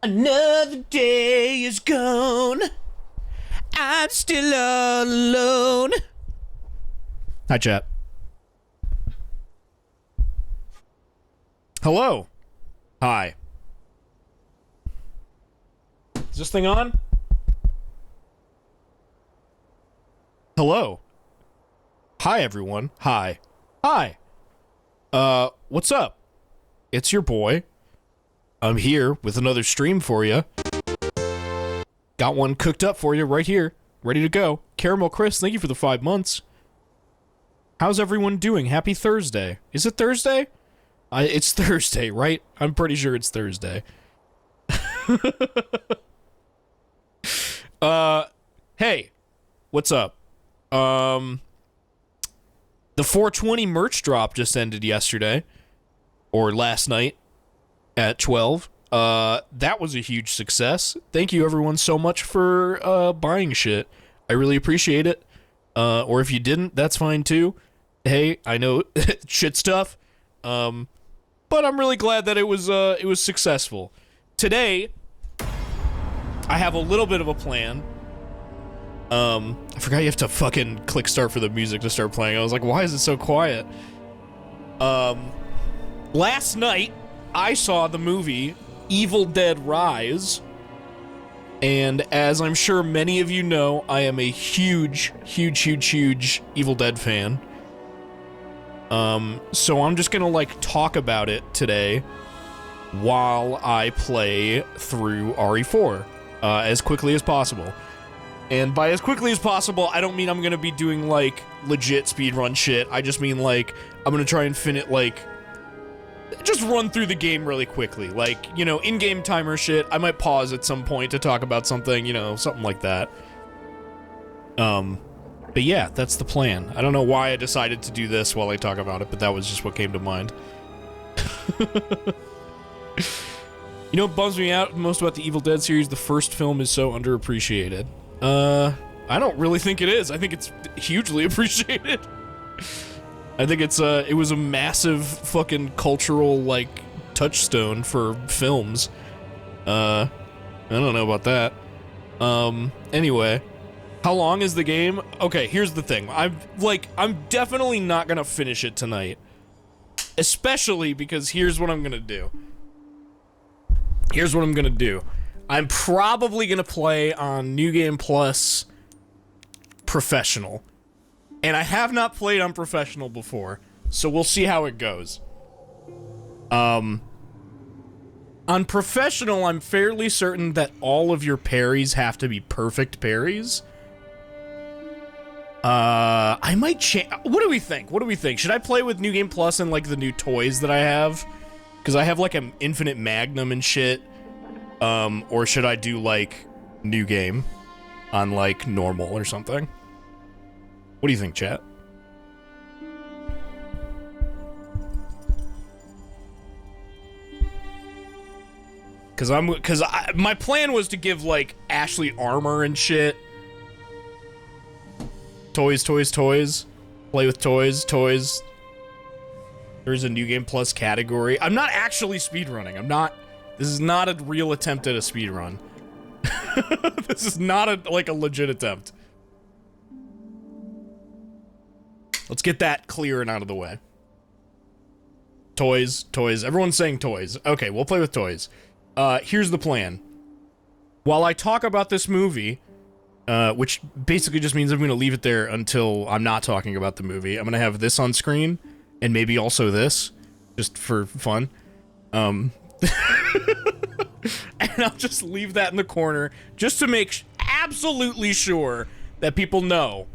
Another day is gone. I'm still all alone. Hi, chat. Hello. Hi. Is this thing on? Hello. Hi, everyone. Hi. Hi. What's up? It's your boy. I'm here with another stream for you. Got one cooked up for you right here. Ready to go. Caramel Chris, thank you for the 5 months. How's everyone doing? Happy Thursday. Is it Thursday? It's Thursday, right? I'm pretty sure it's Thursday. Hey. What's up? The 420 merch drop just ended yesterday. Or last night. At 12. That was a huge success. Thank you everyone so much for buying shit. I really appreciate it. Or if you didn't, that's fine too. Hey, I know shit stuff. But I'm really glad that it was successful. Today, I have a little bit of a plan. I forgot you have to fucking click start for the music to start playing. I was like, why is it so quiet? Last night I saw the movie Evil Dead Rise, and as I'm sure many of you know, I am a huge Evil Dead fan. So I'm just gonna, like, talk about it today while I play through RE4, as quickly as possible. And by as quickly as possible, I don't mean I'm gonna be doing, like, legit speedrun shit. I just mean, like, I'm gonna try and just run through the game really quickly. Like, you know, in-game timer shit. I might pause at some point to talk about something, you know, something like that. But yeah, that's the plan. I don't know why I decided to do this while I talk about it, but that was just what came to mind. You know what bums me out most about the Evil Dead series? The first film is so underappreciated. I don't really think it is. I think it's hugely appreciated. I think it was a massive fucking cultural, like, touchstone for films. I don't know about that. Anyway, how long is the game? Okay, here's the thing. I'm definitely not gonna finish it tonight. Especially because here's what I'm gonna do. I'm probably gonna play on New Game Plus Professional. And I have not played on Professional before, so we'll see how it goes. On Professional, I'm fairly certain that all of your parries have to be perfect parries. I might change. What do we think? Should I play with New Game Plus and, like, the new toys that I have? Because I have, like, an infinite magnum and shit. Or should I do, like, New Game on, like, normal or something? What do you think, chat? Because my plan was to give, like, Ashley armor and shit. Toys. Play with toys. There's a New Game Plus category. I'm not actually speedrunning. This is not a real attempt at a speedrun. This is not a legit attempt. Let's get that clear and out of the way. Toys. Everyone's saying toys. Okay, we'll play with toys. Here's the plan. While I talk about this movie, which basically just means I'm going to leave it there until I'm not talking about the movie, I'm going to have this on screen, and maybe also this, just for fun. And I'll just leave that in the corner, just to make absolutely sure that people know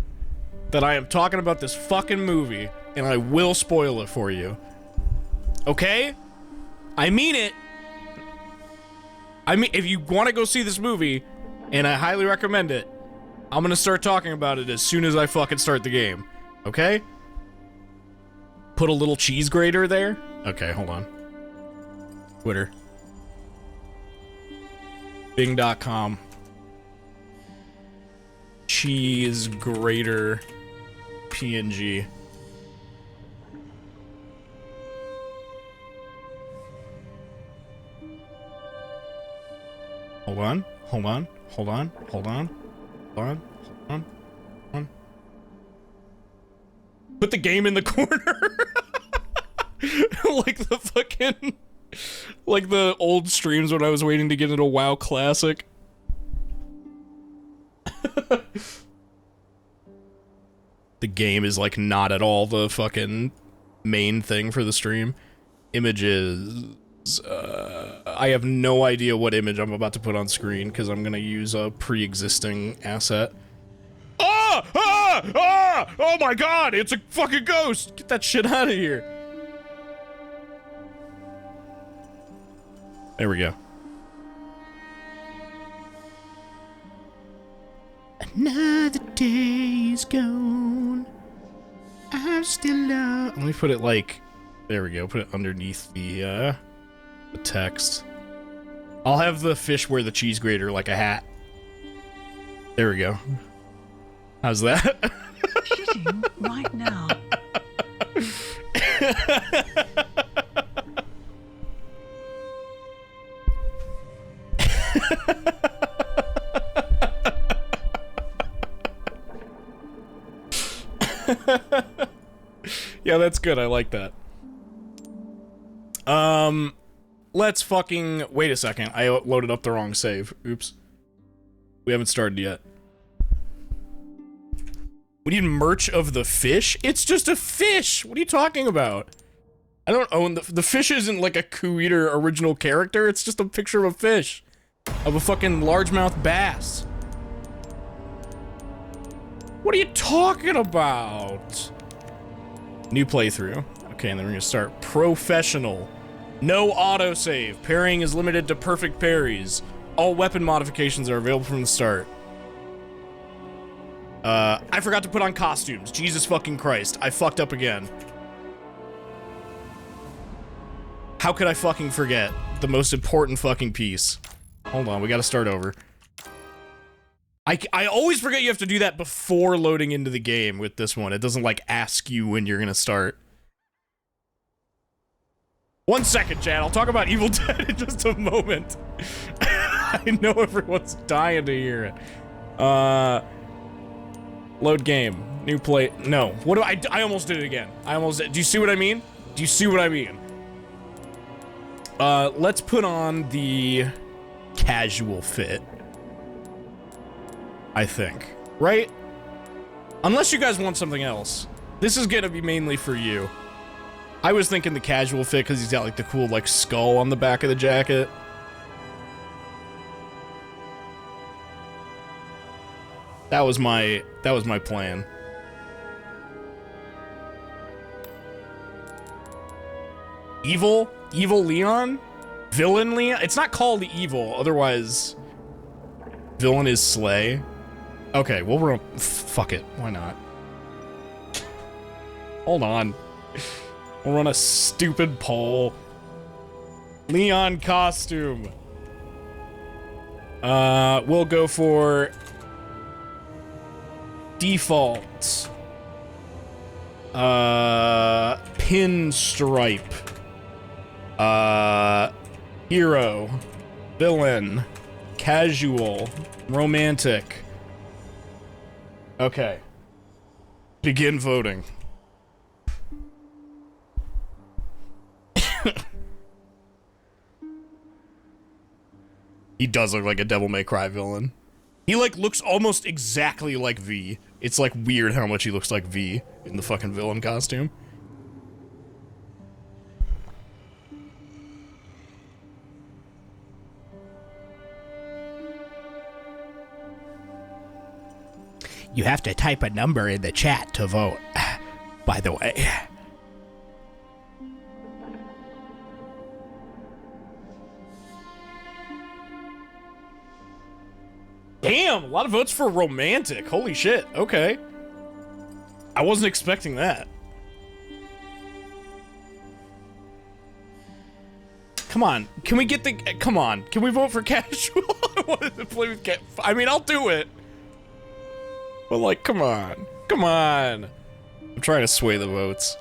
that I am talking about this fucking movie, and I will spoil it for you. Okay? I mean it. I mean, if you want to go see this movie, and I highly recommend it, I'm gonna start talking about it as soon as I fucking start the game. Okay? Put a little cheese grater there? Okay, hold on. Twitter. Bing.com. Cheese grater PNG. Hold on, hold on, hold on, hold on, hold on, hold on, hold on. Put the game in the corner. Like the fucking... Like the old streams when I was waiting to get into WoW Classic. The game is like not at all the fucking main thing for the stream. Images... I have no idea what image I'm about to put on screen because I'm gonna use a pre-existing asset. Ah! Ah! Ah! Oh my god! It's a fucking ghost! Get that shit out of here! There we go. Another day is gone. I'm still low. Let me put it like... There we go. Put it underneath the text. I'll have the fish wear the cheese grater like a hat. There we go. How's that? Shitting right now. Yeah, that's good. I like that. Let's fucking... Wait a second. I loaded up the wrong save. Oops. We haven't started yet. We need merch of the fish? It's just a fish! What are you talking about? I don't own the fish isn't like a Coo-Eater original character, it's just a picture of a fish. Of a fucking largemouth bass. What are you talking about? New playthrough. Okay, and then we're gonna start professional. No autosave. Parrying is limited to perfect parries. All weapon modifications are available from the start. I forgot to put on costumes. Jesus fucking Christ. I fucked up again. How could I fucking forget the most important fucking piece? Hold on, we gotta start over. I always forget you have to do that before loading into the game with this one. It doesn't, like, ask you when you're gonna start. 1 second, Chad. I'll talk about Evil Dead in just a moment. I know everyone's dying to hear it. Load game. New play. No. What do I almost did it again. I almost did. Do you see what I mean? Do you see what I mean? Let's put on the casual fit. I think. Right? Unless you guys want something else. This is gonna be mainly for you. I was thinking the casual fit because he's got like the cool like skull on the back of the jacket. That was my plan. Evil Leon? Villain Leon? It's not called evil, otherwise villain is Slay. Okay, well we're fuck it, why not? Hold on. We'll run a stupid poll. Leon costume. We'll go for default. Pinstripe. Hero. Villain. Casual. Romantic. Okay. Begin voting. He does look like a Devil May Cry villain. He, like, looks almost exactly like V. It's, like, weird how much he looks like V in the fucking villain costume. You have to type a number in the chat to vote, by the way. Damn, a lot of votes for romantic. Holy shit, okay. I wasn't expecting that. Come on, can we get the... Come on, can we vote for casual? I wanted to play with I mean, I'll do it. But, like, come on. Come on. I'm trying to sway the votes.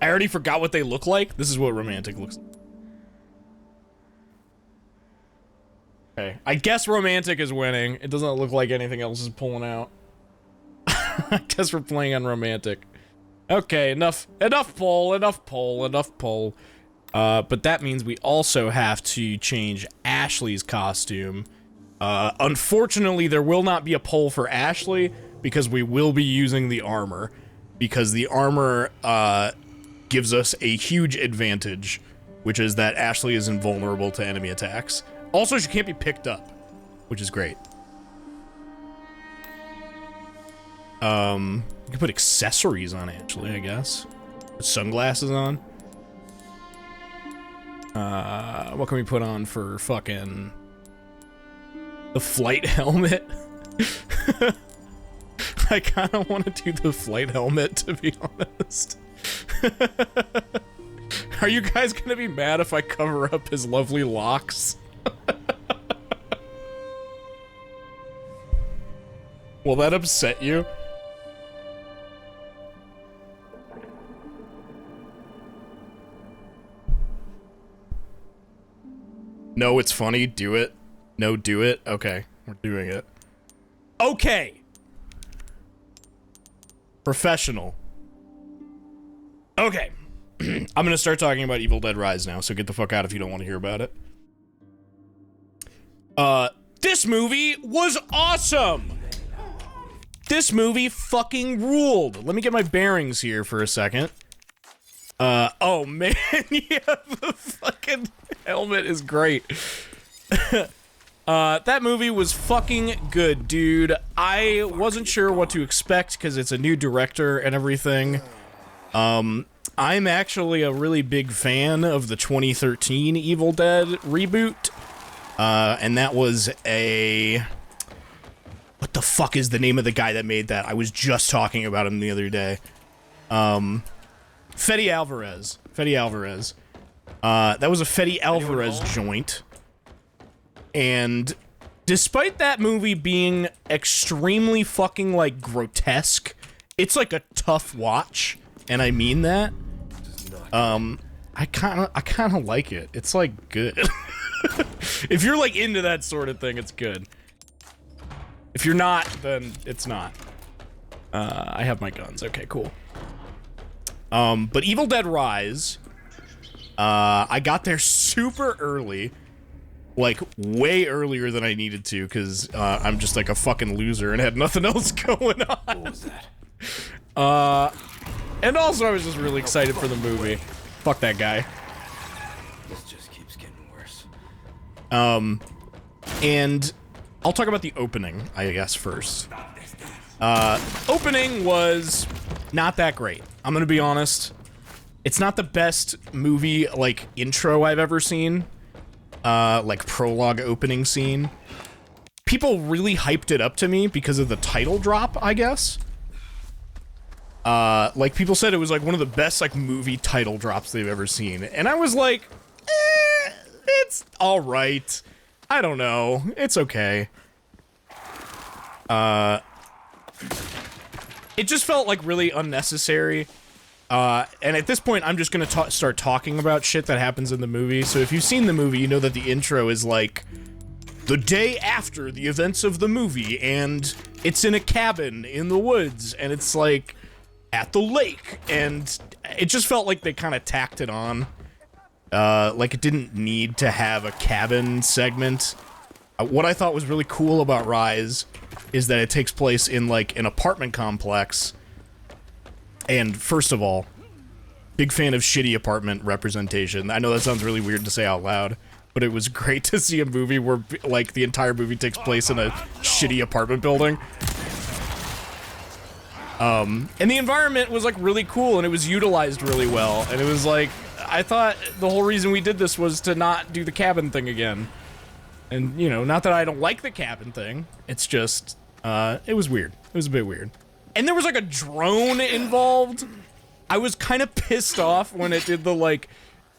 I already forgot what they look like. This is what romantic looks like. Okay, I guess romantic is winning. It doesn't look like anything else is pulling out. I guess we're playing on romantic. Okay, enough poll. But that means we also have to change Ashley's costume. Unfortunately, there will not be a poll for Ashley because we will be using the armor. Because the armor, gives us a huge advantage, which is that Ashley is invulnerable to enemy attacks. Also, she can't be picked up, which is great. You can put accessories on Ashley, I guess. Put sunglasses on. What can we put on for fucking the flight helmet? I kind of want to do the flight helmet, to be honest. Are you guys gonna be mad if I cover up his lovely locks? Will that upset you? No, it's funny. Do it. No, do it. Okay, we're doing it. Okay. Professional. Okay. I'm gonna start talking about Evil Dead Rise now, so get the fuck out if you don't want to hear about it. This movie was awesome! This movie fucking ruled! Let me get my bearings here for a second. Oh man, yeah, the fucking helmet is great. That movie was fucking good, dude. I wasn't sure what to expect because it's a new director and everything. I'm actually a really big fan of the 2013 Evil Dead reboot. And that was a... What the fuck is the name of the guy that made that? I was just talking about him the other day. Fede Alvarez. Fede Alvarez. That was a Fede Alvarez joint. And despite that movie being extremely fucking, like, grotesque, it's, like, a tough watch. And I mean that. I kind of like it. It's, like, good. If you're, like, into that sort of thing, it's good. If you're not, then it's not. I have my guns. Okay, cool. But Evil Dead Rise, I got there super early. Like, way earlier than I needed to, because, I'm just, like, a fucking loser and had nothing else going on. What was that? And also, I was just really excited for the movie. Fuck that guy. This just keeps getting worse. And I'll talk about the opening, I guess, first. Opening was not that great. I'm gonna be honest. It's not the best movie, like, intro I've ever seen. Like, prologue opening scene. People really hyped it up to me because of the title drop, I guess. Like, people said it was, like, one of the best, like, movie title drops they've ever seen. And I was like, it's alright. I don't know. It's okay. It just felt, like, really unnecessary. And at this point, I'm just gonna start talking about shit that happens in the movie. So if you've seen the movie, you know that the intro is, like, the day after the events of the movie, and it's in a cabin in the woods, and it's, like, at the lake, and it just felt like they kind of tacked it on. Like, it didn't need to have a cabin segment. What I thought was really cool about Rise is that it takes place in, like, an apartment complex. And, first of all, big fan of shitty apartment representation. I know that sounds really weird to say out loud, but it was great to see a movie where, like, the entire movie takes place in a shitty apartment building. And the environment was, like, really cool, and it was utilized really well, and it was, like, I thought the whole reason we did this was to not do the cabin thing again. And, you know, not that I don't like the cabin thing, it's just, it was weird. It was a bit weird. And there was, like, a drone involved. I was kind of pissed off when it did the, like,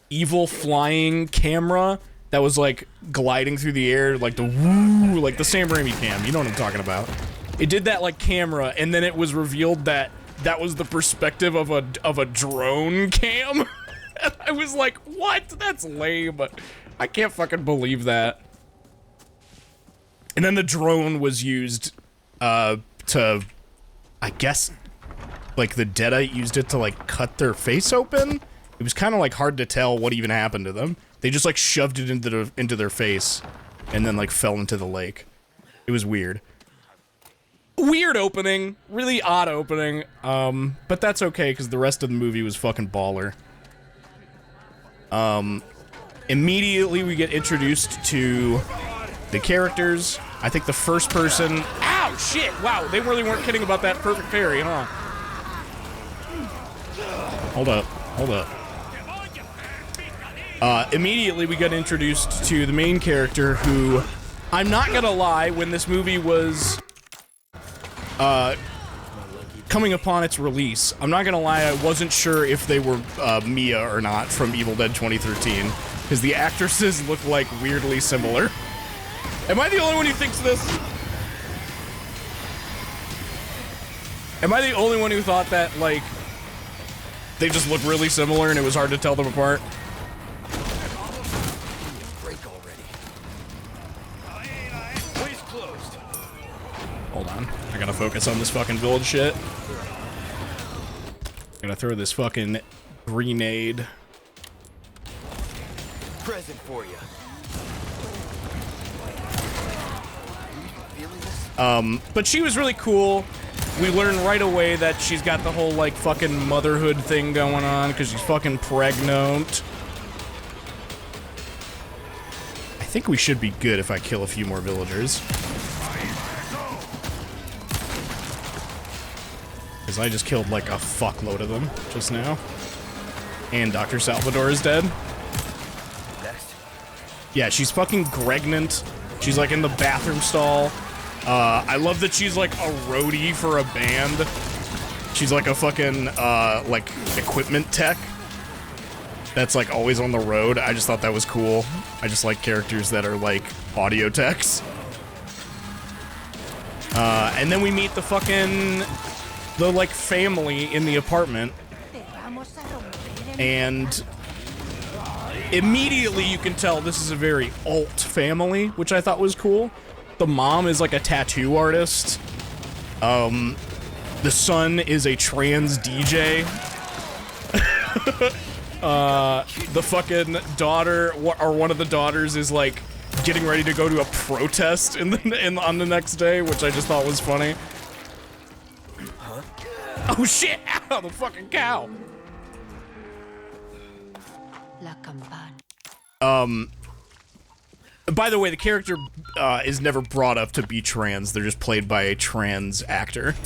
evil flying camera that was, like, gliding through the air, like the woo, like the Sam Raimi cam, you know what I'm talking about. It did that, like, camera, and then it was revealed that that was the perspective of a drone cam. And I was like, what? That's lame. I can't fucking believe that. And then the drone was used to, I guess, like the Deadite used it to like cut their face open. It was kind of like hard to tell what even happened to them. They just like shoved it into their face and then like fell into the lake. It was weird. Weird opening, really odd opening. But that's okay because the rest of the movie was fucking baller. Immediately we get introduced to the characters. I think the first person... Ow, shit! Wow, they really weren't kidding about that perfect parry, huh? Hold up. Immediately we got introduced to the main character who... I'm not gonna lie, when this movie was... coming upon its release, I'm not gonna lie, I wasn't sure if they were Mia or not from Evil Dead 2013, because the actresses look like weirdly similar. Am I the only one who thinks this? Am I the only one who thought that, like, they just look really similar and it was hard to tell them apart? Break already. Place closed. Hold on. I gotta focus on this fucking village shit. I'm gonna throw this fucking grenade. Present for you. But she was really cool. We learned right away that she's got the whole, like, fucking motherhood thing going on, because she's fucking pregnant. I think we should be good if I kill a few more villagers. Because I just killed, like, a fuckload of them just now. And Dr. Salvador is dead. Next. Yeah, she's fucking pregnant. She's, like, in the bathroom stall. I love that she's, like, a roadie for a band. She's, like, a fucking, like, equipment tech that's, like, always on the road. I just thought that was cool. I just like characters that are, like, audio techs. And then we meet the fucking... the, like, family in the apartment. And... immediately you can tell this is a very alt family, which I thought was cool. The mom is like a tattoo artist. The son is a trans DJ. The fucking daughter, or one of the daughters, is like getting ready to go to a protest on the next day, which I just thought was funny. Huh? Oh shit! Ow, the fucking cow! By the way, the character is never brought up to be trans. They're just played by a trans actor,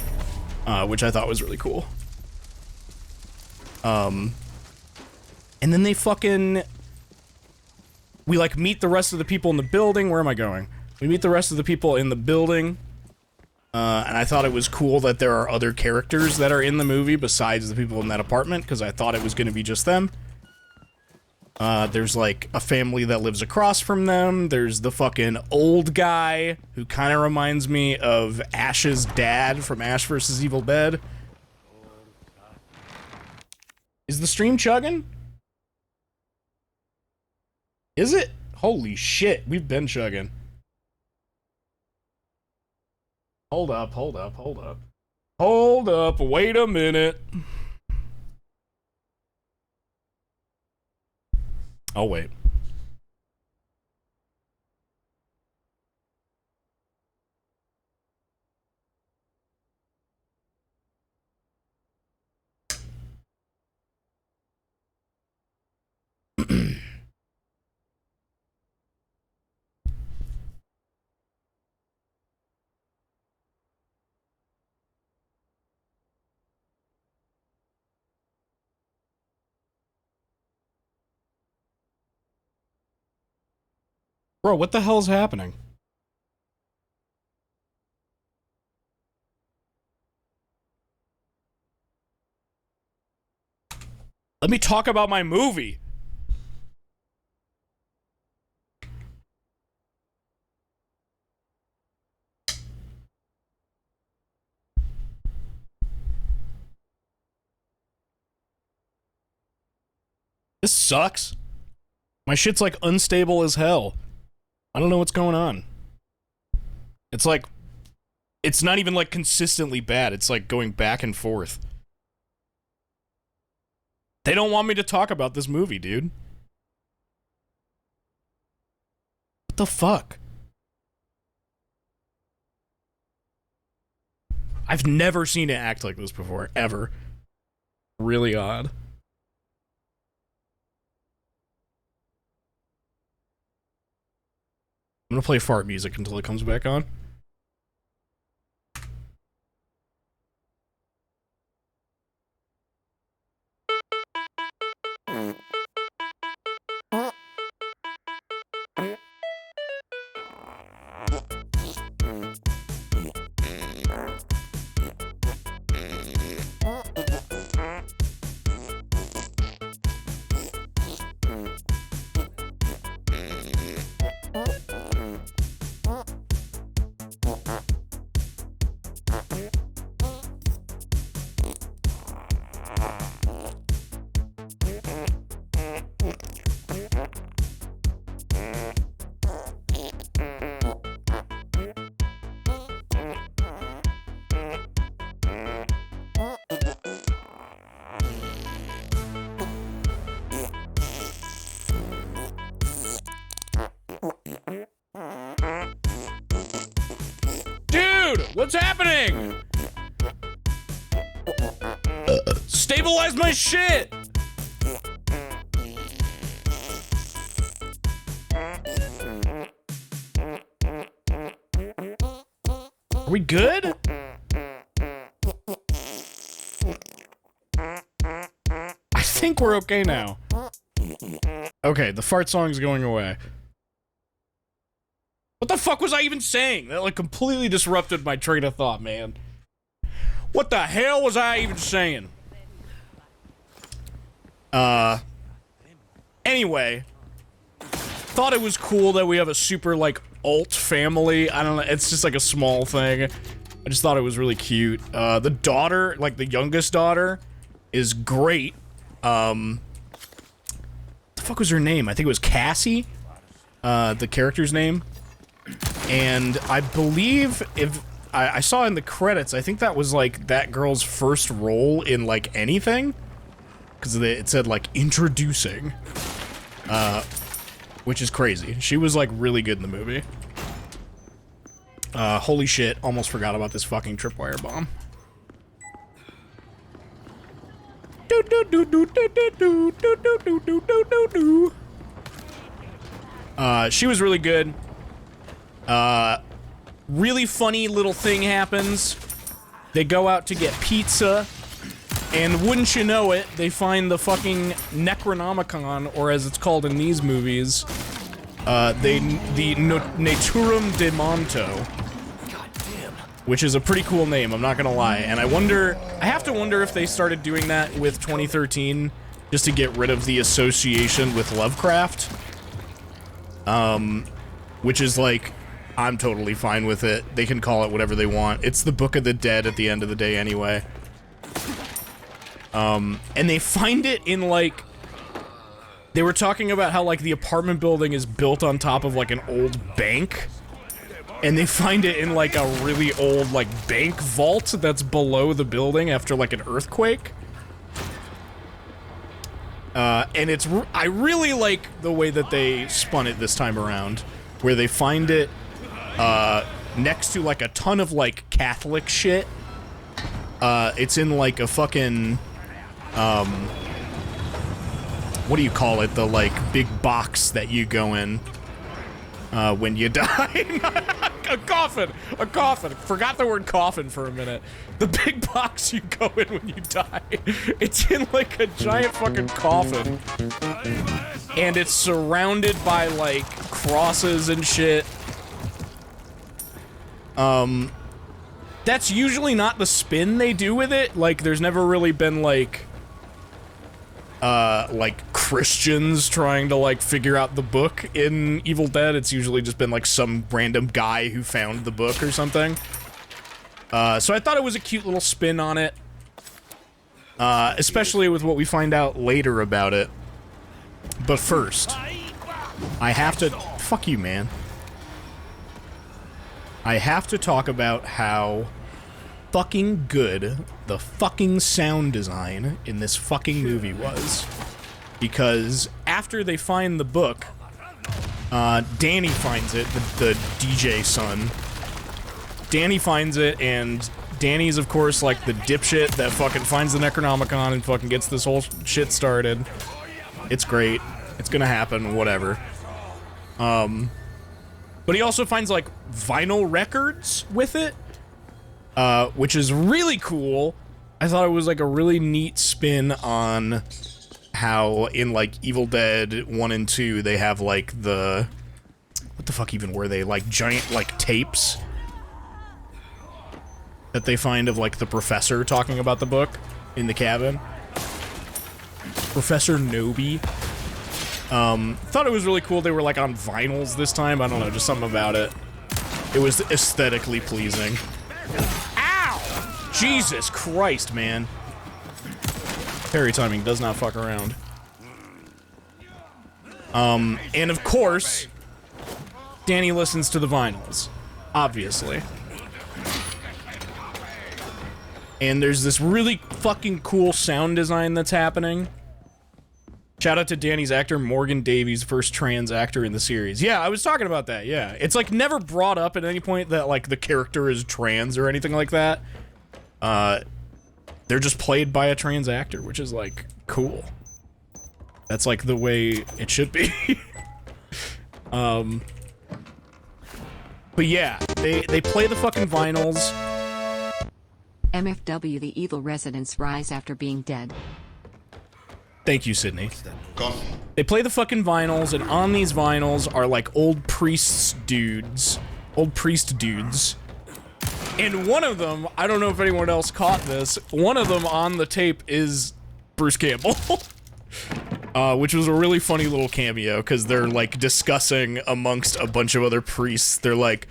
which I thought was really cool. And then they fucking... we, like, meet the rest of the people in the building. Where am I going? We meet the rest of the people in the building. And I thought it was cool that there are other characters that are in the movie besides the people in that apartment, because I thought it was going to be just them. There's, like, a family that lives across from them. There's the fucking old guy, who kind of reminds me of Ash's dad from Ash vs. Evil Dead. Is the stream chugging? Is it? Holy shit, we've been chugging. Hold up. Hold up, wait a minute. I'll wait. Bro, what the hell's happening? Let me talk about my movie. This sucks. My shit's like unstable as hell. I don't know what's going on. It's like, it's not even like consistently bad. It's like going back and forth. They don't want me to talk about this movie, dude. What the fuck? I've never seen it act like this before, ever. Really odd. I'm gonna play fart music until it comes back on. What's happening? Stabilize my shit! Are we good? I think we're okay now. Okay, the fart song's going away. What the fuck was I even saying? That like completely disrupted my train of thought, man. What the hell was I even saying? Anyway. Thought it was cool that we have a super, like, alt family. I don't know, it's just like a small thing. I just thought it was really cute. The daughter, like the youngest daughter, is great. What the fuck was her name? I think it was Cassie. The character's name. And I believe if I saw in the credits, I think that was like that girl's first role in like anything, because it said like introducing, which is crazy. She was like really good in the movie. Holy shit! Almost forgot about this fucking tripwire bomb. She was really good. Really funny little thing happens. They go out to get pizza, and wouldn't you know it, they find the fucking Necronomicon, or as it's called in these movies, the Naturum de Monto. Which is a pretty cool name, I'm not gonna lie. And I have to wonder if they started doing that with 2013, just to get rid of the association with Lovecraft. Which is like, I'm totally fine with it. They can call it whatever they want. It's the Book of the Dead at the end of the day anyway. And they find it in, like... They were talking about how, like, the apartment building is built on top of, like, an old bank. And they find it in, like, a really old, like, bank vault that's below the building after, like, an earthquake. And it's... I really like the way that they spun it this time around. Where they find it... next to, like, a ton of, like, Catholic shit. It's in, like, a fucking, what do you call it? The, like, big box that you go in, when you die. A coffin! A coffin! Forgot the word coffin for a minute. The big box you go in when you die. It's in, like, a giant fucking coffin. And it's surrounded by, like, crosses and shit. That's usually not the spin they do with it. Like, there's never really been, like Christians trying to, like, figure out the book in Evil Dead. It's usually just been, like, some random guy who found the book or something. So I thought it was a cute little spin on it. Especially with what we find out later about it. But first, I have to... Fuck you, man. I have to talk about how fucking good the fucking sound design in this fucking movie was. Because after they find the book, Danny finds it, the DJ son. Danny finds it, and Danny's, of course, like the dipshit that fucking finds the Necronomicon and fucking gets this whole shit started. It's great. It's gonna happen, whatever. But he also finds, like, vinyl records with it, which is really cool. I thought it was, like, a really neat spin on how in, like, Evil Dead 1 and 2, they have, like, the... What the fuck even were they? Like, giant, like, tapes that they find of, like, the professor talking about the book in the cabin. Professor Noby. Thought it was really cool they were, like, on vinyls this time. I don't know, just something about it. It was aesthetically pleasing. Ow! Jesus Christ, man. Parry timing does not fuck around. And of course, Danny listens to the vinyls. Obviously. And there's this really fucking cool sound design that's happening. Shout out to Danny's actor, Morgan Davies, first trans actor in the series. Yeah, I was talking about that, yeah. It's, like, never brought up at any point that, like, the character is trans or anything like that. They're just played by a trans actor, which is, like, cool. That's, like, the way it should be. But yeah, they play the fucking vinyls. MFW, the evil residents rise after being dead. Thank you, Sydney. They play the fucking vinyls, and on these vinyls are, like, old priest dudes. And one of them, I don't know if anyone else caught this, one of them on the tape is Bruce Campbell. Which was a really funny little cameo, because they're, like, discussing amongst a bunch of other priests. They're like,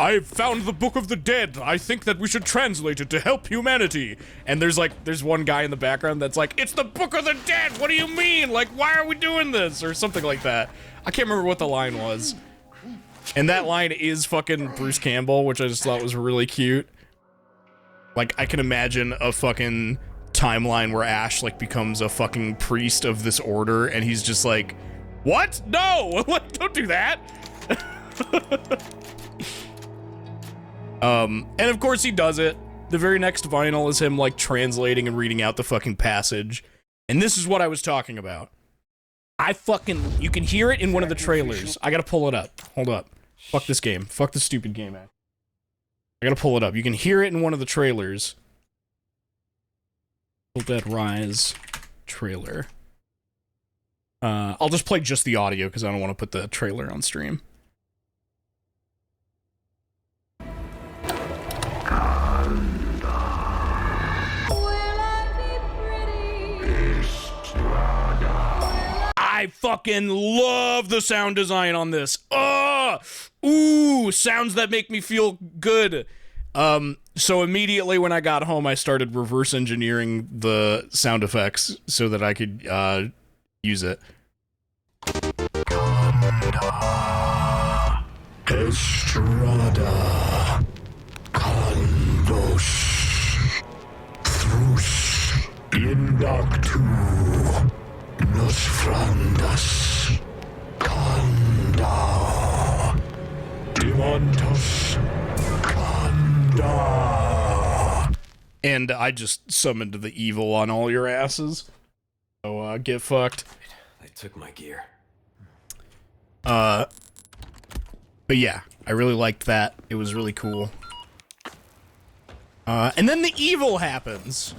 I found the Book of the Dead. I think that we should translate it to help humanity. And there's one guy in the background that's like, it's the Book of the Dead! What do you mean? Like, why are we doing this? Or something like that. I can't remember what the line was. And that line is fucking Bruce Campbell, which I just thought was really cute. Like, I can imagine a fucking timeline where Ash, like, becomes a fucking priest of this order, and he's just like, what? No! Don't do that! And of course he does it. The very next vinyl is him, like, translating and reading out the fucking passage. And this is what I was talking about. You can hear it in one of the trailers. I gotta pull it up. Hold up. Fuck this game. Fuck this stupid game, man. I gotta pull it up. You can hear it in one of the trailers. Evil Dead Rise trailer. I'll just play just the audio, because I don't want to put the trailer on stream. I fucking love the sound design on this. Ooh, sounds that make me feel good. So immediately when I got home, I started reverse engineering the sound effects so that I could, use it. Estrada, Kandos, Thrus, Indactu, Nosfrandas, Kanda, Demontos, Kanda. And I just summoned the evil on all your asses. So, get fucked. They took my gear. But yeah, I really liked that. It was really cool. And then the evil happens.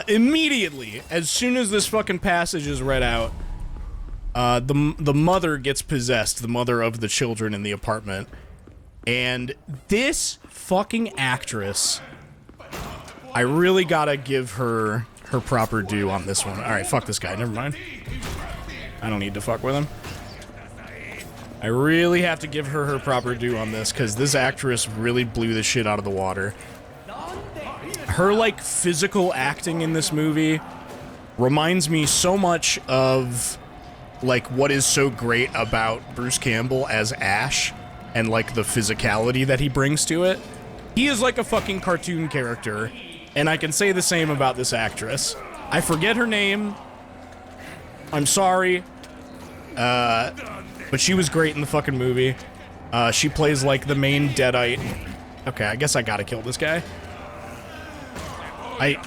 Immediately, as soon as this fucking passage is read out, the mother gets possessed, the mother of the children in the apartment. And this fucking actress, I really gotta give her her proper due on this one. Alright, fuck this guy, never mind. I don't need to fuck with him. I really have to give her her proper due on this, because this actress really blew the shit out of the water. her like physical acting in this movie reminds me so much of like what is so great about Bruce Campbell as Ash and like the physicality that he brings to it. He is like a fucking cartoon character, and I can say the same about this actress. I forget her name. I'm sorry. But she was great in the fucking movie. She plays like the main Deadite. Okay, I guess I gotta kill this guy. I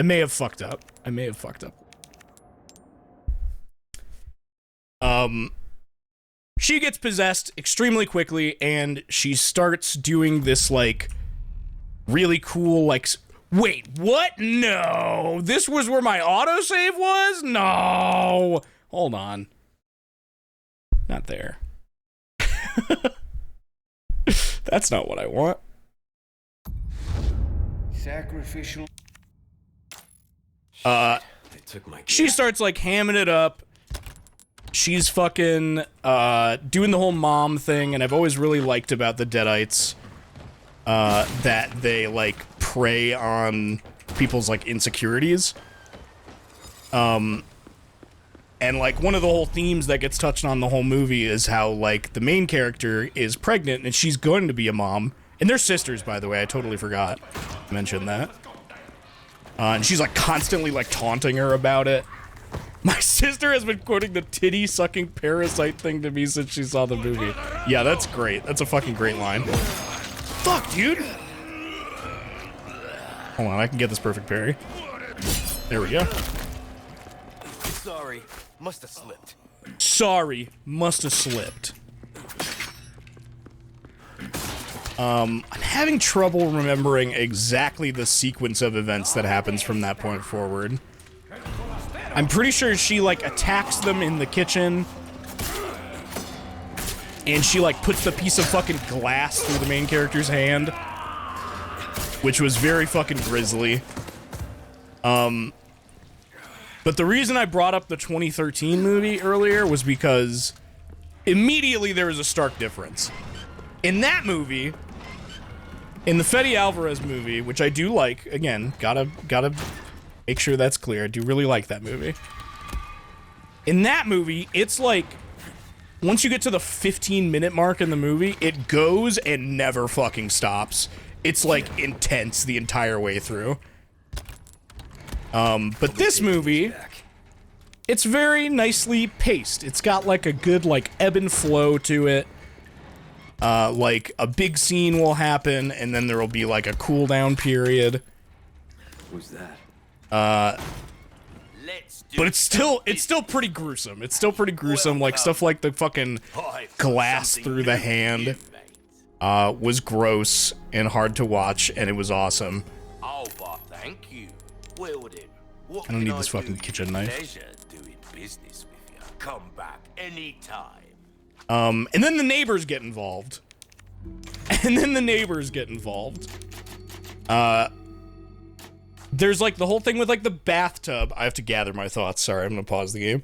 may have fucked up. I may have fucked up. She gets possessed extremely quickly, and she starts doing this, like, really cool, like... Wait, what? No! This was where my autosave was? No! Hold on. Not there. That's not what I want. Sacrificial. They took my She starts, like, hamming it up. She's fucking, doing the whole mom thing, and I've always really liked about the Deadites, that they, like, prey on people's, like, insecurities. And, like, one of the whole themes that gets touched on the whole movie is how, like, the main character is pregnant, and she's going to be a mom. And they're sisters, by the way, I totally forgot to mention that. And she's, like, constantly, like, taunting her about it. My sister has been quoting the titty-sucking parasite thing to me since she saw the movie. Yeah, that's great. That's a fucking great line. Fuck, dude! Hold on, I can get this perfect parry. There we go. Sorry, must have slipped. Sorry, must have slipped. I'm having trouble remembering exactly the sequence of events that happens from that point forward. I'm pretty sure she, like, attacks them in the kitchen. And she, like, puts the piece of fucking glass through the main character's hand. Which was very fucking grisly. But the reason I brought up the 2013 movie earlier was because immediately there was a stark difference. In that movie, in the Fede Alvarez movie, which I do like, again, gotta make sure that's clear. I do really like that movie. In that movie, it's like, once you get to the 15-minute mark in the movie, it goes and never fucking stops. It's, like, intense the entire way through. But this movie, it's very nicely paced. It's got, like, a good, like, ebb and flow to it. Like, a big scene will happen, and then there will be, like, a cool-down period. Who's that? But it's still pretty gruesome. It's still pretty gruesome. Like, stuff like the fucking glass through the hand, was gross and hard to watch, and it was awesome. Oh, but thank you. Well then, what I don't can need this do fucking you? kitchen knife. Pleasure doing business with you. Come back anytime. And then the neighbors get involved. There's, like, the whole thing with, like, the bathtub. I have to gather my thoughts. Sorry, I'm gonna pause the game.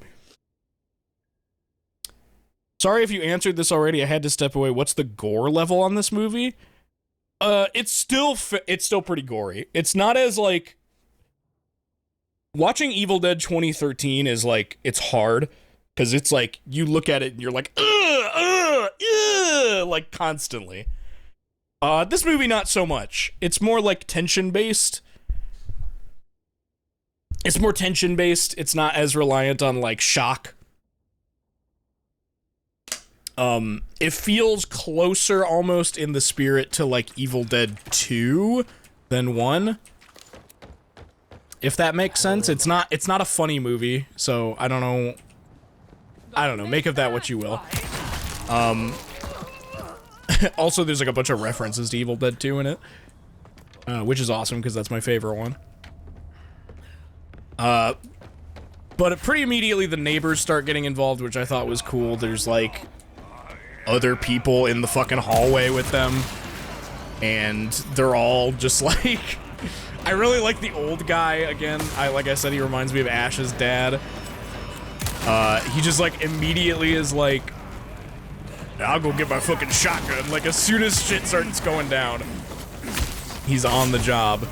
Sorry if you answered this already. I had to step away. What's the gore level on this movie? It's still pretty gory. It's not as, like... Watching Evil Dead 2013 is, like, it's hard. Because it's, like, you look at it and you're like, like, constantly. This movie, not so much. It's more, like, tension-based. It's more tension-based. It's not as reliant on, like, shock. It feels closer almost in the spirit to, like, Evil Dead 2 than 1. If that makes sense. It's not a funny movie, so I don't know. Make of that what you will. Also, there's, like, a bunch of references to Evil Dead 2 in it. Which is awesome, because that's my favorite one. But pretty immediately the neighbors start getting involved, which I thought was cool. There's, like, other people in the fucking hallway with them, and they're all just like... I really like the old guy, again. Like I said, he reminds me of Ash's dad. He just, like, immediately is like, I'll go get my fucking shotgun. Like, as soon as shit starts going down, he's on the job.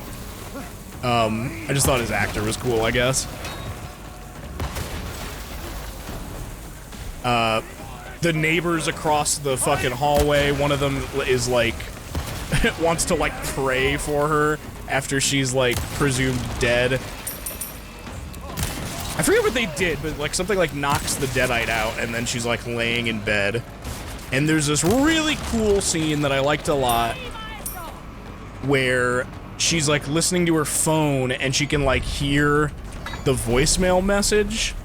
I just thought his actor was cool, I guess. The neighbors across the fucking hallway, one of them is like, wants to like pray for her after she's like presumed dead. I forget what they did, but like something like knocks the deadite out and then she's like laying in bed. And there's this really cool scene that I liked a lot where she's like listening to her phone and she can like hear the voicemail message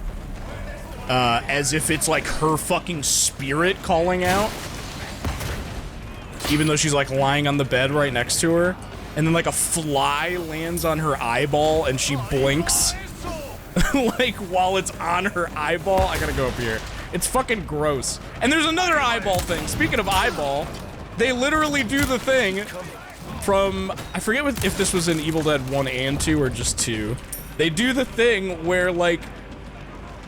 as if it's like her fucking spirit calling out, even though she's like lying on the bed right next to her. And then like a fly lands on her eyeball and she blinks like while it's on her eyeball. I gotta go up here. It's fucking gross. And there's another eyeball thing. Speaking of eyeball, they literally do the thing from, I forget if this was in Evil Dead 1 and 2 or just 2. They do the thing where like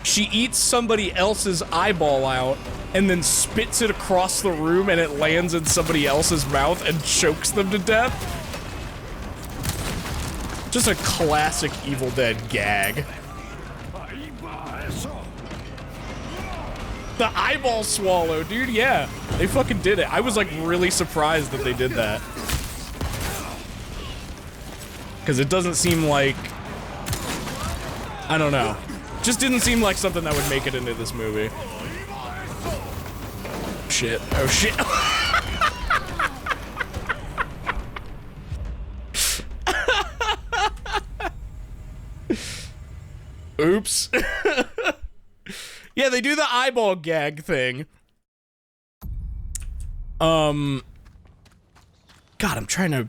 she eats somebody else's eyeball out and then spits it across the room and it lands in somebody else's mouth and chokes them to death. Just a classic Evil Dead gag. The eyeball swallow, dude, yeah. They fucking did it. I was like really surprised that they did that. Because it doesn't seem like, I don't know. Just didn't seem like something that would make it into this movie. Shit. Oh shit. Oops. Yeah, they do the eyeball gag thing. God, I'm trying to...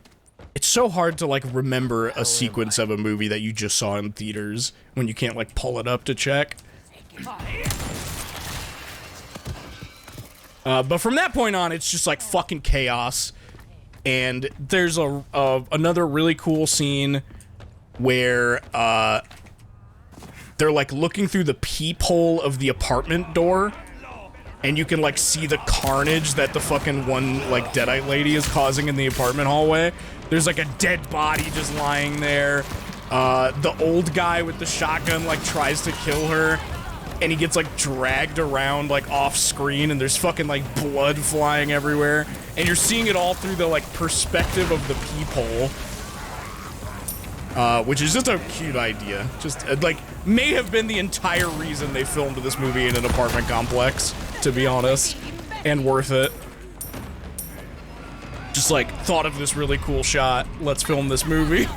It's so hard to, like, remember a sequence of a movie that you just saw in theaters when you can't, like, pull it up to check. But from that point on, it's just, like, fucking chaos. And there's another really cool scene where, they're like looking through the peephole of the apartment door and you can like see the carnage that the fucking one like deadite lady is causing in the apartment hallway. There's like a dead body just lying there. The old guy with the shotgun like tries to kill her and he gets like dragged around like off screen and there's fucking like blood flying everywhere and you're seeing it all through the like perspective of the peephole. Which is just a cute idea. Just, like, may have been the entire reason they filmed this movie in an apartment complex, to be honest. And worth it. Just, like, thought of this really cool shot. Let's film this movie.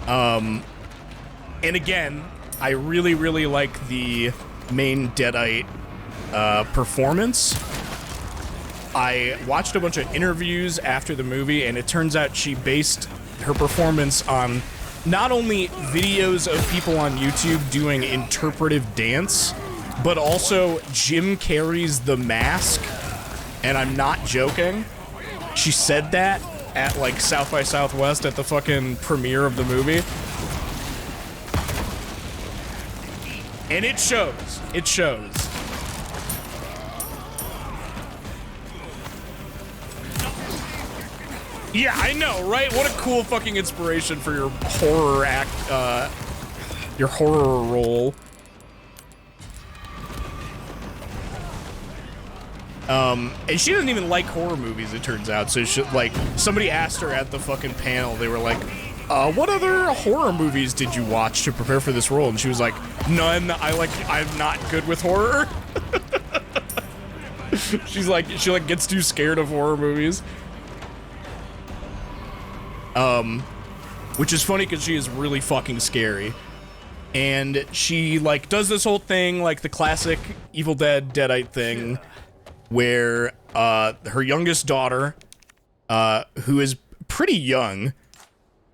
And again, I really, really like the main deadite, performance. I watched a bunch of interviews after the movie, and it turns out she based her performance on not only videos of people on YouTube doing interpretive dance, but also Jim Carrey's The Mask. And I'm not joking. She said that at, like, South by Southwest at the fucking premiere of the movie. And it shows. It shows. Yeah, I know, right? What a cool fucking inspiration for your horror act, your horror role. And she doesn't even like horror movies, it turns out. So she, like, somebody asked her at the fucking panel, they were like, what other horror movies did you watch to prepare for this role? And she was like, none. I'm not good with horror. She's like, she like gets too scared of horror movies. Which is funny because she is really fucking scary. And she, like, does this whole thing, like the classic Evil Dead Deadite thing, where, her youngest daughter, who is pretty young,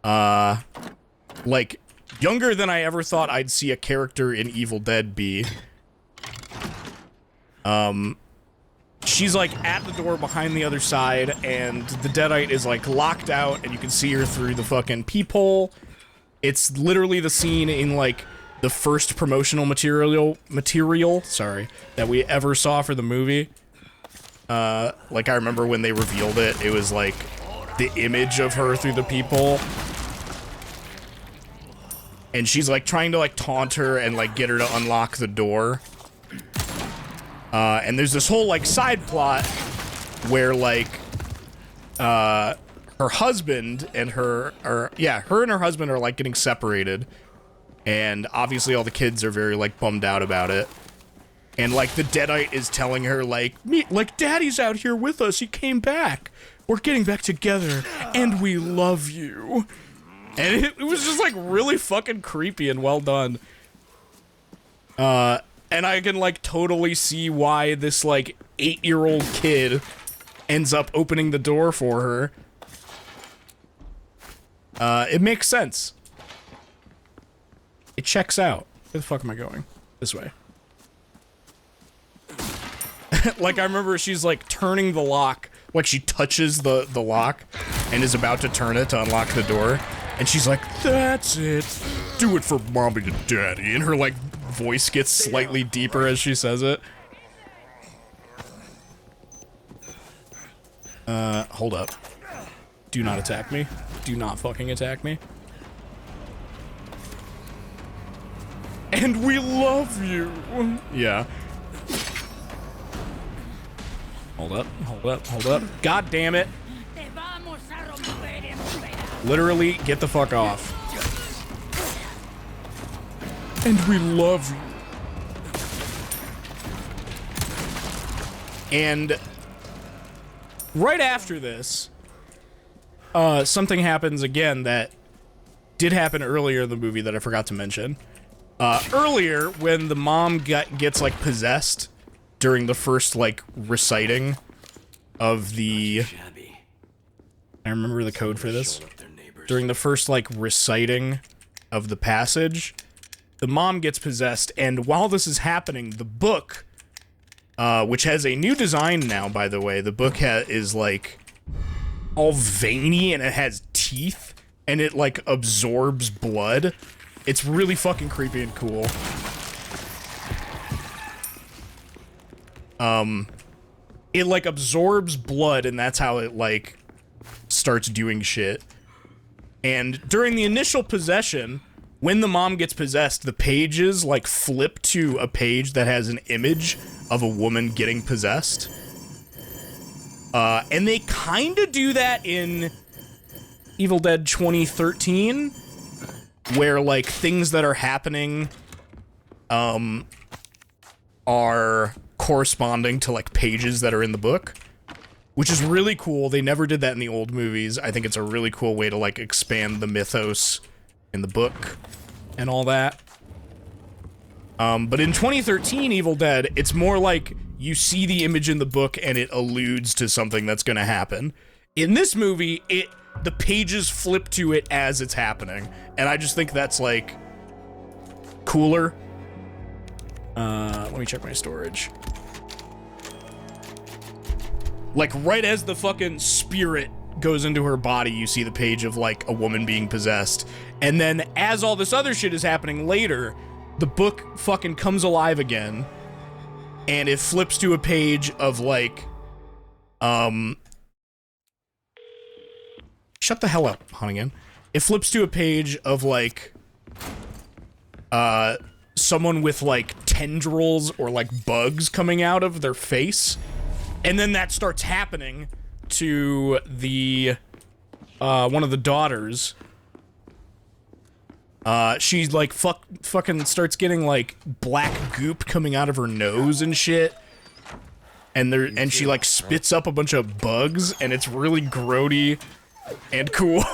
like, younger than I ever thought I'd see a character in Evil Dead be, she's, like, at the door behind the other side, and the Deadite is, like, locked out, and you can see her through the fucking peephole. It's literally the scene in, like, the first promotional material, sorry, that we ever saw for the movie. Like, I remember when they revealed it, it was like the image of her through the people. And she's like trying to like taunt her and like get her to unlock the door. And there's this whole like side plot where like her husband and her and her husband are like getting separated. And obviously all the kids are very like bummed out about it. And like the Deadite is telling her like, Daddy's out here with us. He came back. We're getting back together and we love you. And it was just like really fucking creepy and well done. And I can like totally see why this like 8-year-old kid ends up opening the door for her. It makes sense. It checks out. Where the fuck am I going? This way. Like, I remember she's, like, turning the lock. Like, she touches the lock and is about to turn it to unlock the door. And she's like, that's it. Do it for mommy and daddy. And her, like, voice gets slightly deeper as she says it. Hold up. Do not attack me. Do not fucking attack me. And we love you. Yeah. Hold up, hold up, hold up. God damn it. Literally, get the fuck off. And we love you. And right after this, something happens again that did happen earlier in the movie that I forgot to mention. Earlier, when the mom gets, like, possessed during the first, like, reciting of the... I remember the code for this. During the first, like, reciting of the passage, the mom gets possessed, and while this is happening, the book, which has a new design now, by the way, the book is, like, all veiny, and it has teeth, and it, like, absorbs blood. It's really fucking creepy and cool. It, like, absorbs blood, and that's how it, like, starts doing shit. And during the initial possession, when the mom gets possessed, the pages, like, flip to a page that has an image of a woman getting possessed. And they kinda do that in Evil Dead 2013, where, like, things that are happening, are corresponding to, like, pages that are in the book, which is really cool. They never did that in the old movies. I think it's a really cool way to, like, expand the mythos in the book and all that. But in 2013 Evil Dead, it's more like you see the image in the book and it alludes to something that's gonna happen. In this movie, the pages flip to it as it's happening, and I just think that's, like, cooler. Let me check my storage. Like, right as the fucking spirit goes into her body, you see the page of, like, a woman being possessed. And then, as all this other shit is happening later, the book fucking comes alive again. And it flips to a page of, like, shut the hell up, Hunnigan. It flips to a page of, like, someone with, like, tendrils or, like, bugs coming out of their face. And then that starts happening to the, one of the daughters. She, like, fucking starts getting, like, black goop coming out of her nose and shit. And she, like, spits up a bunch of bugs, and it's really grody and cool.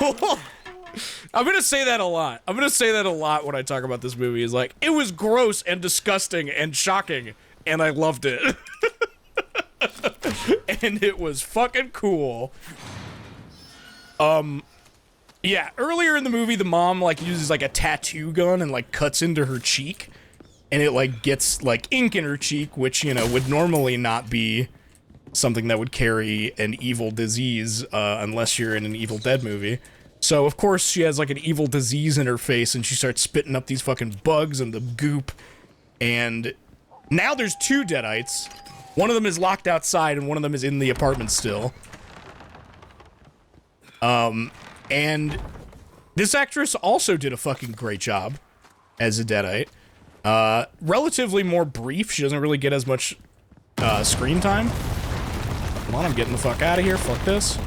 I'm gonna say that a lot. I'm gonna say that a lot when I talk about this movie, is like, it was gross and disgusting and shocking, and I loved it. And it was fucking cool. Yeah, earlier in the movie, the mom, like, uses, like, a tattoo gun and, like, cuts into her cheek. And it, like, gets, like, ink in her cheek, which, you know, would normally not be something that would carry an evil disease, unless you're in an Evil Dead movie. So, of course, she has, like, an evil disease in her face, and she starts spitting up these fucking bugs and the goop. And now there's 2 Deadites. One of them is locked outside, and one of them is in the apartment still. And this actress also did a fucking great job as a Deadite. Relatively more brief. She doesn't really get as much screen time. Come on, I'm getting the fuck out of here. Fuck this.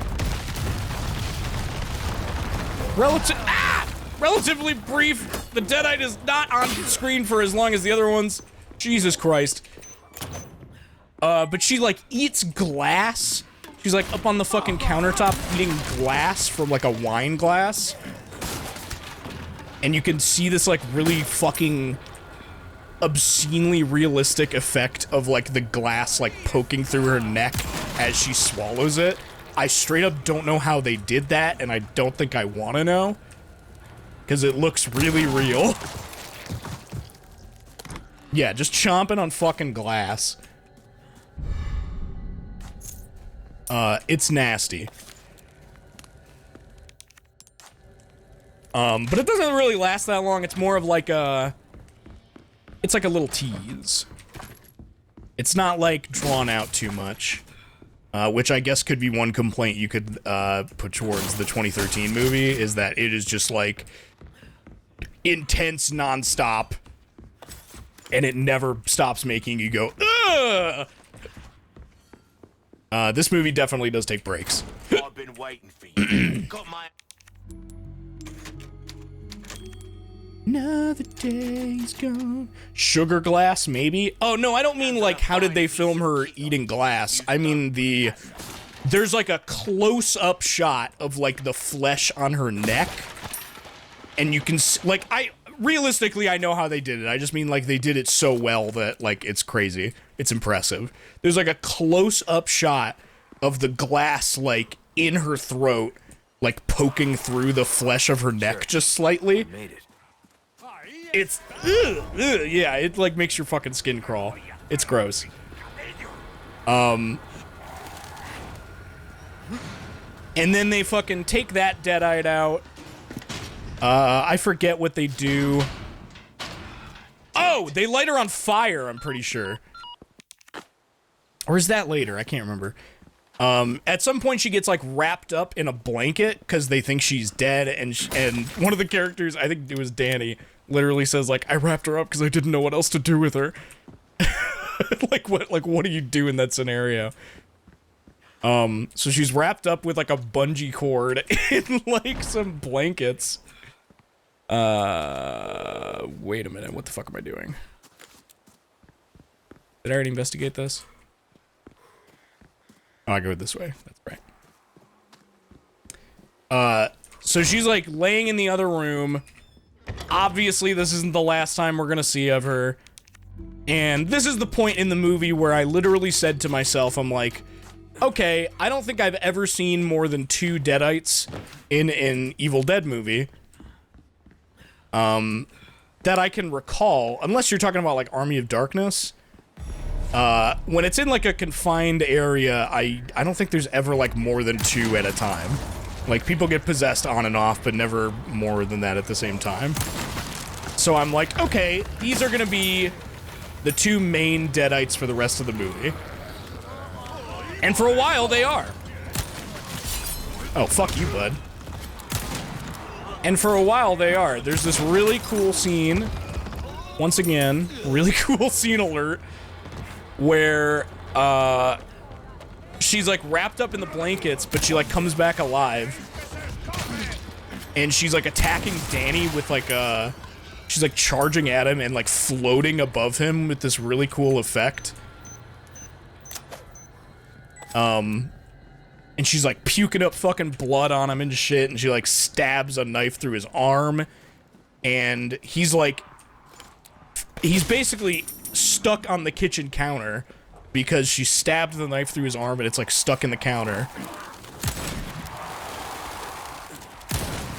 Relatively brief. The Deadite is not on screen for as long as the other ones. Jesus Christ. But she, like, eats glass. She's, like, up on the fucking countertop eating glass from, like, a wine glass. And you can see this, like, really fucking obscenely realistic effect of, like, the glass, like, poking through her neck as she swallows it. I straight up don't know how they did that, and I don't think I want to know. Because it looks really real. Yeah, just chomping on fucking glass. It's nasty. But it doesn't really last that long. It's more of like a... It's like a little tease. It's not, like, drawn out too much. Which I guess could be one complaint you could, put towards the 2013 movie, is that it is just, like, intense nonstop. And it never stops making you go, ugh! This movie definitely does take breaks. I've been waiting for you. Got my... Another day's gone. Sugar glass, maybe? Oh, no, I don't mean, like, how did they film her eating glass? I mean there's, like, a close-up shot of, like, the flesh on her neck. And you can, like, realistically, I know how they did it. I just mean, like, they did it so well that, like, it's crazy. It's impressive. There's, like, a close-up shot of the glass, like, in her throat, like, poking through the flesh of her neck just slightly. Made it. It's, yeah, it, like, makes your fucking skin crawl. It's gross. And then they fucking take that Deadite out. I forget what they do. Oh, they light her on fire, I'm pretty sure. Or is that later? I can't remember. At some point she gets, like, wrapped up in a blanket because they think she's dead, and one of the characters, I think it was Danny, literally says, like, I wrapped her up because I didn't know what else to do with her. Like, what do you do in that scenario? So she's wrapped up with, like, a bungee cord in, like, some blankets. Wait a minute, what the fuck am I doing? Did I already investigate this? Oh, I go this way, that's right. So she's, like, laying in the other room. Obviously, this isn't the last time we're gonna see of her. And this is the point in the movie where I literally said to myself, I'm like, okay, I don't think I've ever seen more than 2 Deadites in an Evil Dead movie. That I can recall, unless you're talking about, like, Army of Darkness. When it's in, like, a confined area, I don't think there's ever, like, more than 2 at a time. Like, people get possessed on and off, but never more than that at the same time. So I'm like, okay, these are gonna be the 2 main Deadites for the rest of the movie. And for a while, they are. Oh, fuck you, bud. And for a while, they are. There's this really cool scene, once again, really cool scene alert, where, she's, like, wrapped up in the blankets, but she, like, comes back alive. And she's, like, attacking Danny with, like, she's, like, charging at him and, like, floating above him with this really cool effect. And she's, like, puking up fucking blood on him and shit, and she, like, stabs a knife through his arm. And he's, like, he's basically stuck on the kitchen counter because she stabbed the knife through his arm and it's, like, stuck in the counter.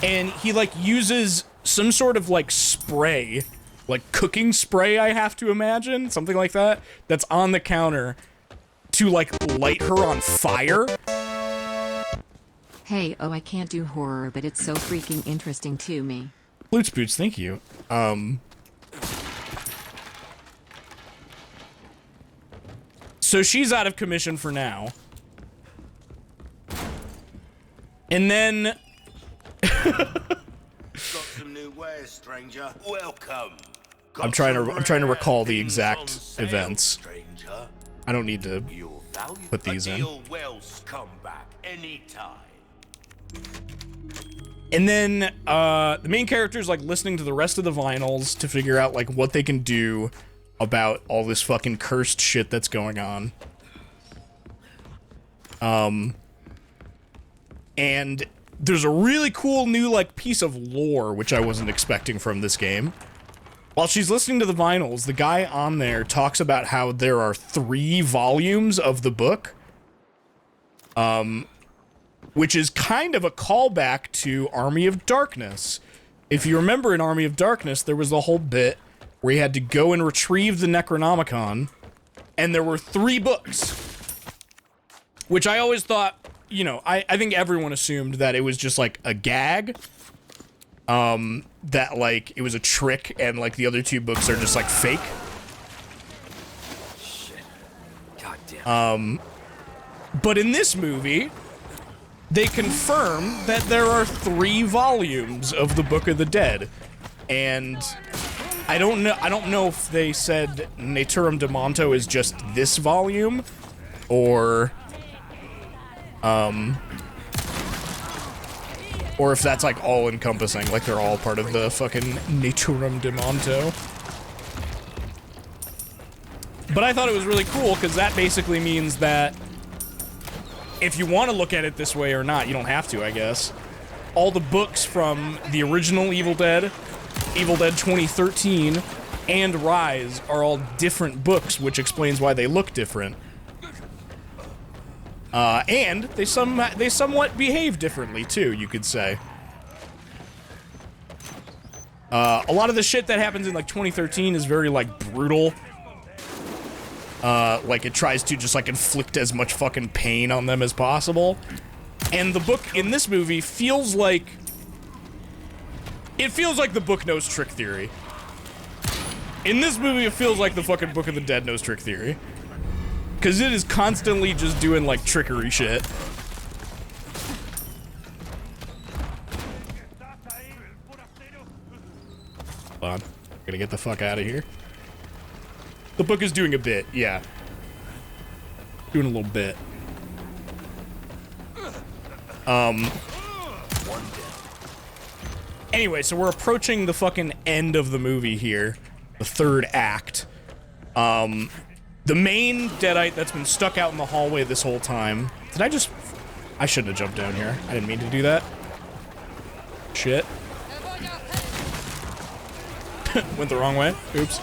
And he, like, uses some sort of, like, spray, like, cooking spray, I have to imagine, something like that, that's on the counter to, like, light her on fire. Hey, oh, I can't do horror, but it's so freaking interesting to me. Flutes Boots, thank you. So she's out of commission for now. And then Got some new wares, stranger. Welcome. I'm trying to recall the exact events. Stranger. I don't need to Your value put these in. Wells come back anytime. And then the main character is like listening to the rest of the vinyls to figure out like what they can do about all this fucking cursed shit that's going on. And there's a really cool new like piece of lore which I wasn't expecting from this game. While she's listening to the vinyls, the guy on there talks about how there are 3 volumes of the book. Which is kind of a callback to Army of Darkness. If you remember in Army of Darkness, there was the whole bit where you had to go and retrieve the Necronomicon, and there were 3 books. Which I always thought, you know, I think everyone assumed that it was just like a gag. That like, it was a trick, and like the other 2 books are just like fake. Shit. God damn. But in this movie, they confirm that there are 3 volumes of the Book of the Dead, and I don't know if they said Naturum de Monto is just this volume, or if that's like all encompassing, like they're all part of the fucking Naturum de Monto. But I thought it was really cool because that basically means that if you want to look at it this way or not, you don't have to, I guess. All the books from the original Evil Dead 2013, and Rise are all different books, which explains why they look different. And they somewhat behave differently, too, you could say. A lot of the shit that happens in, like, 2013 is very, like, brutal. Like, it tries to just, like, inflict as much fucking pain on them as possible. And the book in this movie feels like... It feels like the book knows Trick Theory. In this movie, it feels like the fucking Book of the Dead knows Trick Theory. Because it is constantly just doing, like, trickery shit. Hold on. Gotta get the fuck out of here. The book is doing a bit, yeah. Doing a little bit. Anyway, so we're approaching the fucking end of the movie here. The 3rd act. The main Deadite that's been stuck out in the hallway this whole time. I shouldn't have jumped down here. I didn't mean to do that. Shit. Went the wrong way. Oops.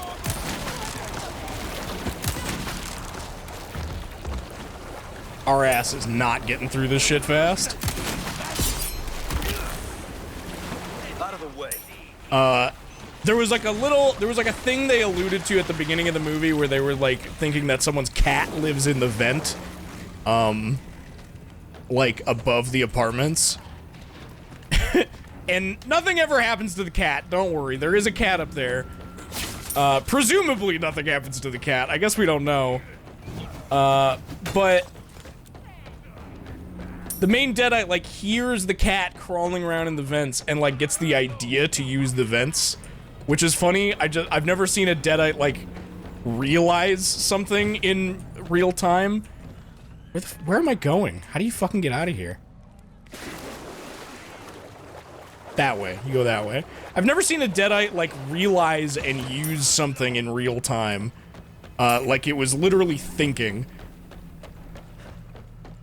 Our ass is not getting through this shit fast. Out of the way. There was like a thing they alluded to at the beginning of the movie where they were like thinking that someone's cat lives in the vent, like above the apartments. And nothing ever happens to the cat, don't worry, there is a cat up there. Presumably nothing happens to the cat, I guess we don't know. But the main Deadite, like, hears the cat crawling around in the vents and, like, gets the idea to use the vents. Which is funny, I've never seen a Deadite, like, realize something in real time. Where am I going? How do you fucking get out of here? That way. You go that way. I've never seen a Deadite, like, realize and use something in real time. Like, it was literally thinking.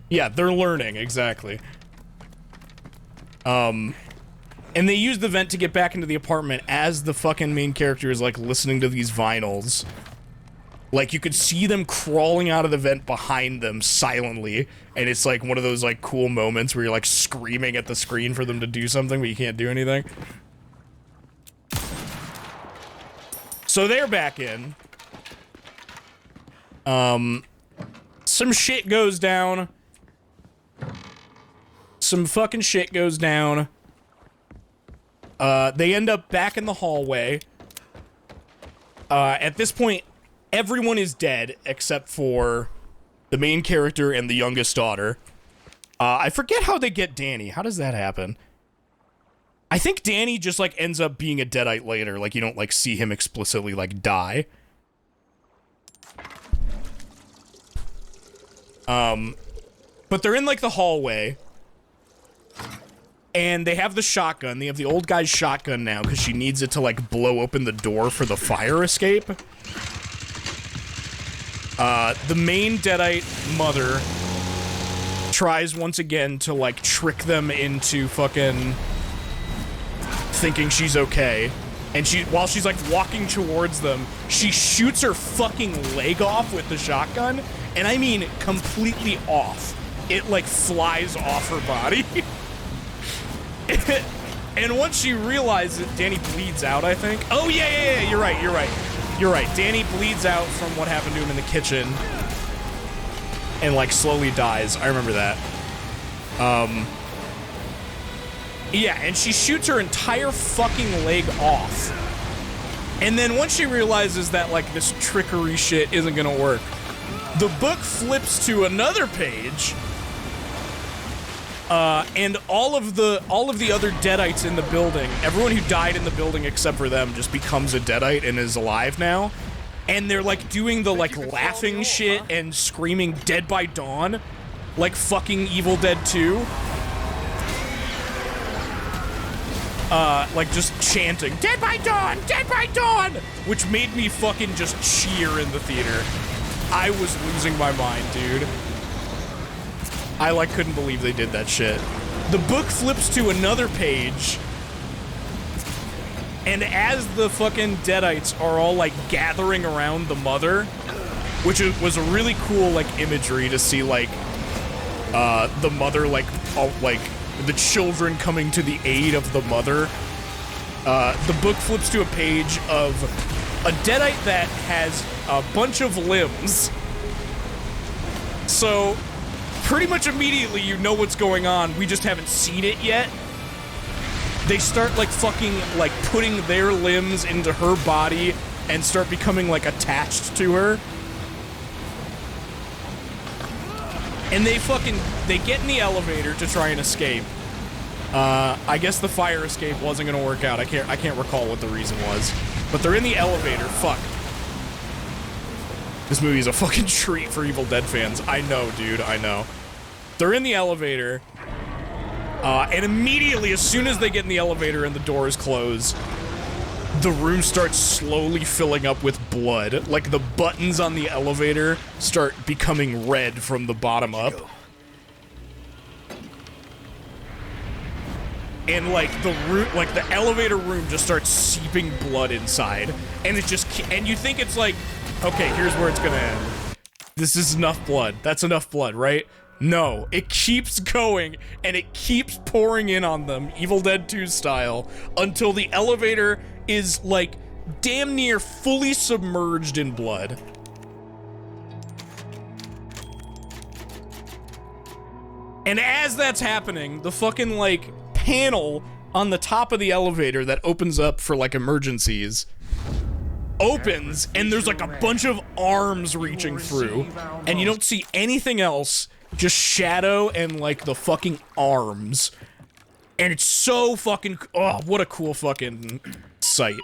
Yeah, they're learning, exactly. And they use the vent to get back into the apartment as the fucking main character is, like, listening to these vinyls. Like, you could see them crawling out of the vent behind them silently, and it's, like, one of those, like, cool moments where you're, like, screaming at the screen for them to do something, but you can't do anything. So they're back in. Some shit goes down. Some fucking shit goes down. They end up back in the hallway. At this point, everyone is dead except for the main character and the youngest daughter. I forget how they get Danny. How does that happen? I think Danny just, like, ends up being a Deadite later. Like, you don't, like, see him explicitly, like, die. But they're in, like, the hallway. And they have the shotgun. They have the old guy's shotgun now because she needs it to, like, blow open the door for the fire escape. The main Deadite mother tries once again to, like, trick them into fucking thinking she's okay. And while she's, like, walking towards them, she shoots her fucking leg off with the shotgun. And I mean completely off. It, like, flies off her body. And once she realizes it, Danny bleeds out, I think. Oh, yeah, you're right. Danny bleeds out from what happened to him in the kitchen. And, like, slowly dies. I remember that. Yeah, and she shoots her entire fucking leg off. And then once she realizes that, like, this trickery shit isn't gonna work, the book flips to another page. And all of the other Deadites in the building, everyone who died in the building except for them just becomes a Deadite and is alive now. And they're, like, doing the, like, laughing shit and screaming Dead by Dawn, like fucking Evil Dead 2. Like, just chanting, Dead by Dawn! Dead by Dawn! Which made me fucking just cheer in the theater. I was losing my mind, dude. I, like, couldn't believe they did that shit. The book flips to another page, and as the fucking Deadites are all, like, gathering around the mother, which was a really cool, like, imagery to see, like, the mother, like, the children coming to the aid of the mother. The book flips to a page of a Deadite that has a bunch of limbs. So pretty much immediately you know what's going on, we just haven't seen it yet. They start, like, fucking, like, putting their limbs into her body and start becoming, like, attached to her. And they get in the elevator to try and escape. I guess the fire escape wasn't gonna work out. I can't recall what the reason was. But they're in the elevator. Fuck. This movie is a fucking treat for Evil Dead fans. I know, dude, I know. They're in the elevator, and immediately, as soon as they get in the elevator and the doors close, the room starts slowly filling up with blood. Like, the buttons on the elevator start becoming red from the bottom up. And, like, the elevator room just starts seeping blood inside. And it just, and you think it's like, okay, here's where it's gonna end. This is enough blood. That's enough blood, right? No, it keeps going, and it keeps pouring in on them, Evil Dead 2 style, until the elevator is, like, damn near fully submerged in blood. And as that's happening, the fucking, like, panel on the top of the elevator that opens up for, like, emergencies opens, and there's, like, a bunch of arms reaching through, and you don't see anything else, just shadow and, like, the fucking arms. And it's so fucking, oh, what a cool fucking sight.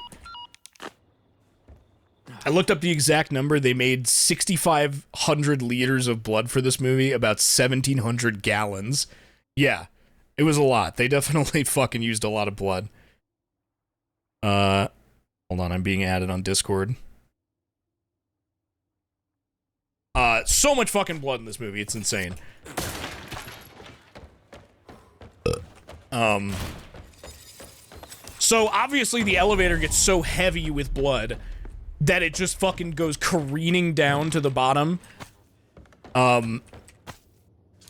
I looked up the exact number. They made 6,500 liters of blood for this movie, about 1,700 gallons. Yeah, it was a lot. They definitely fucking used a lot of blood. Hold on, I'm being added on Discord. So much fucking blood in this movie, it's insane. So obviously the elevator gets so heavy with blood that it just fucking goes careening down to the bottom. And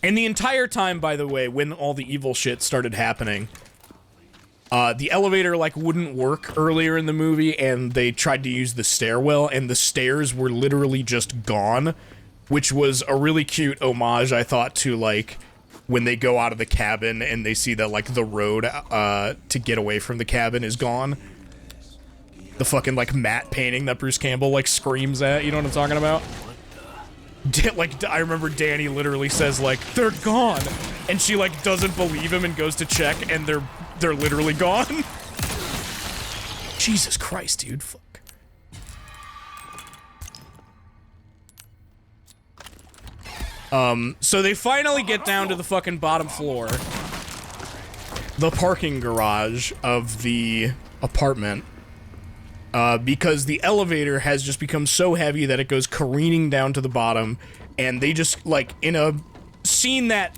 the entire time, by the way, when all the evil shit started happening, the elevator, like, wouldn't work earlier in the movie, and they tried to use the stairwell, and the stairs were literally just gone, which was a really cute homage, I thought, to, like, when they go out of the cabin and they see that, like, the road, to get away from the cabin is gone. The fucking, like, matte painting that Bruce Campbell, like, screams at, you know what I'm talking about? Like, I remember Danny literally says, like, they're gone. And she, like, doesn't believe him and goes to check, and they're literally gone. Jesus Christ, dude. Fuck. So they finally get down to the fucking bottom floor. The parking garage of the apartment. Because the elevator has just become so heavy that it goes careening down to the bottom, and they just, like, in a scene that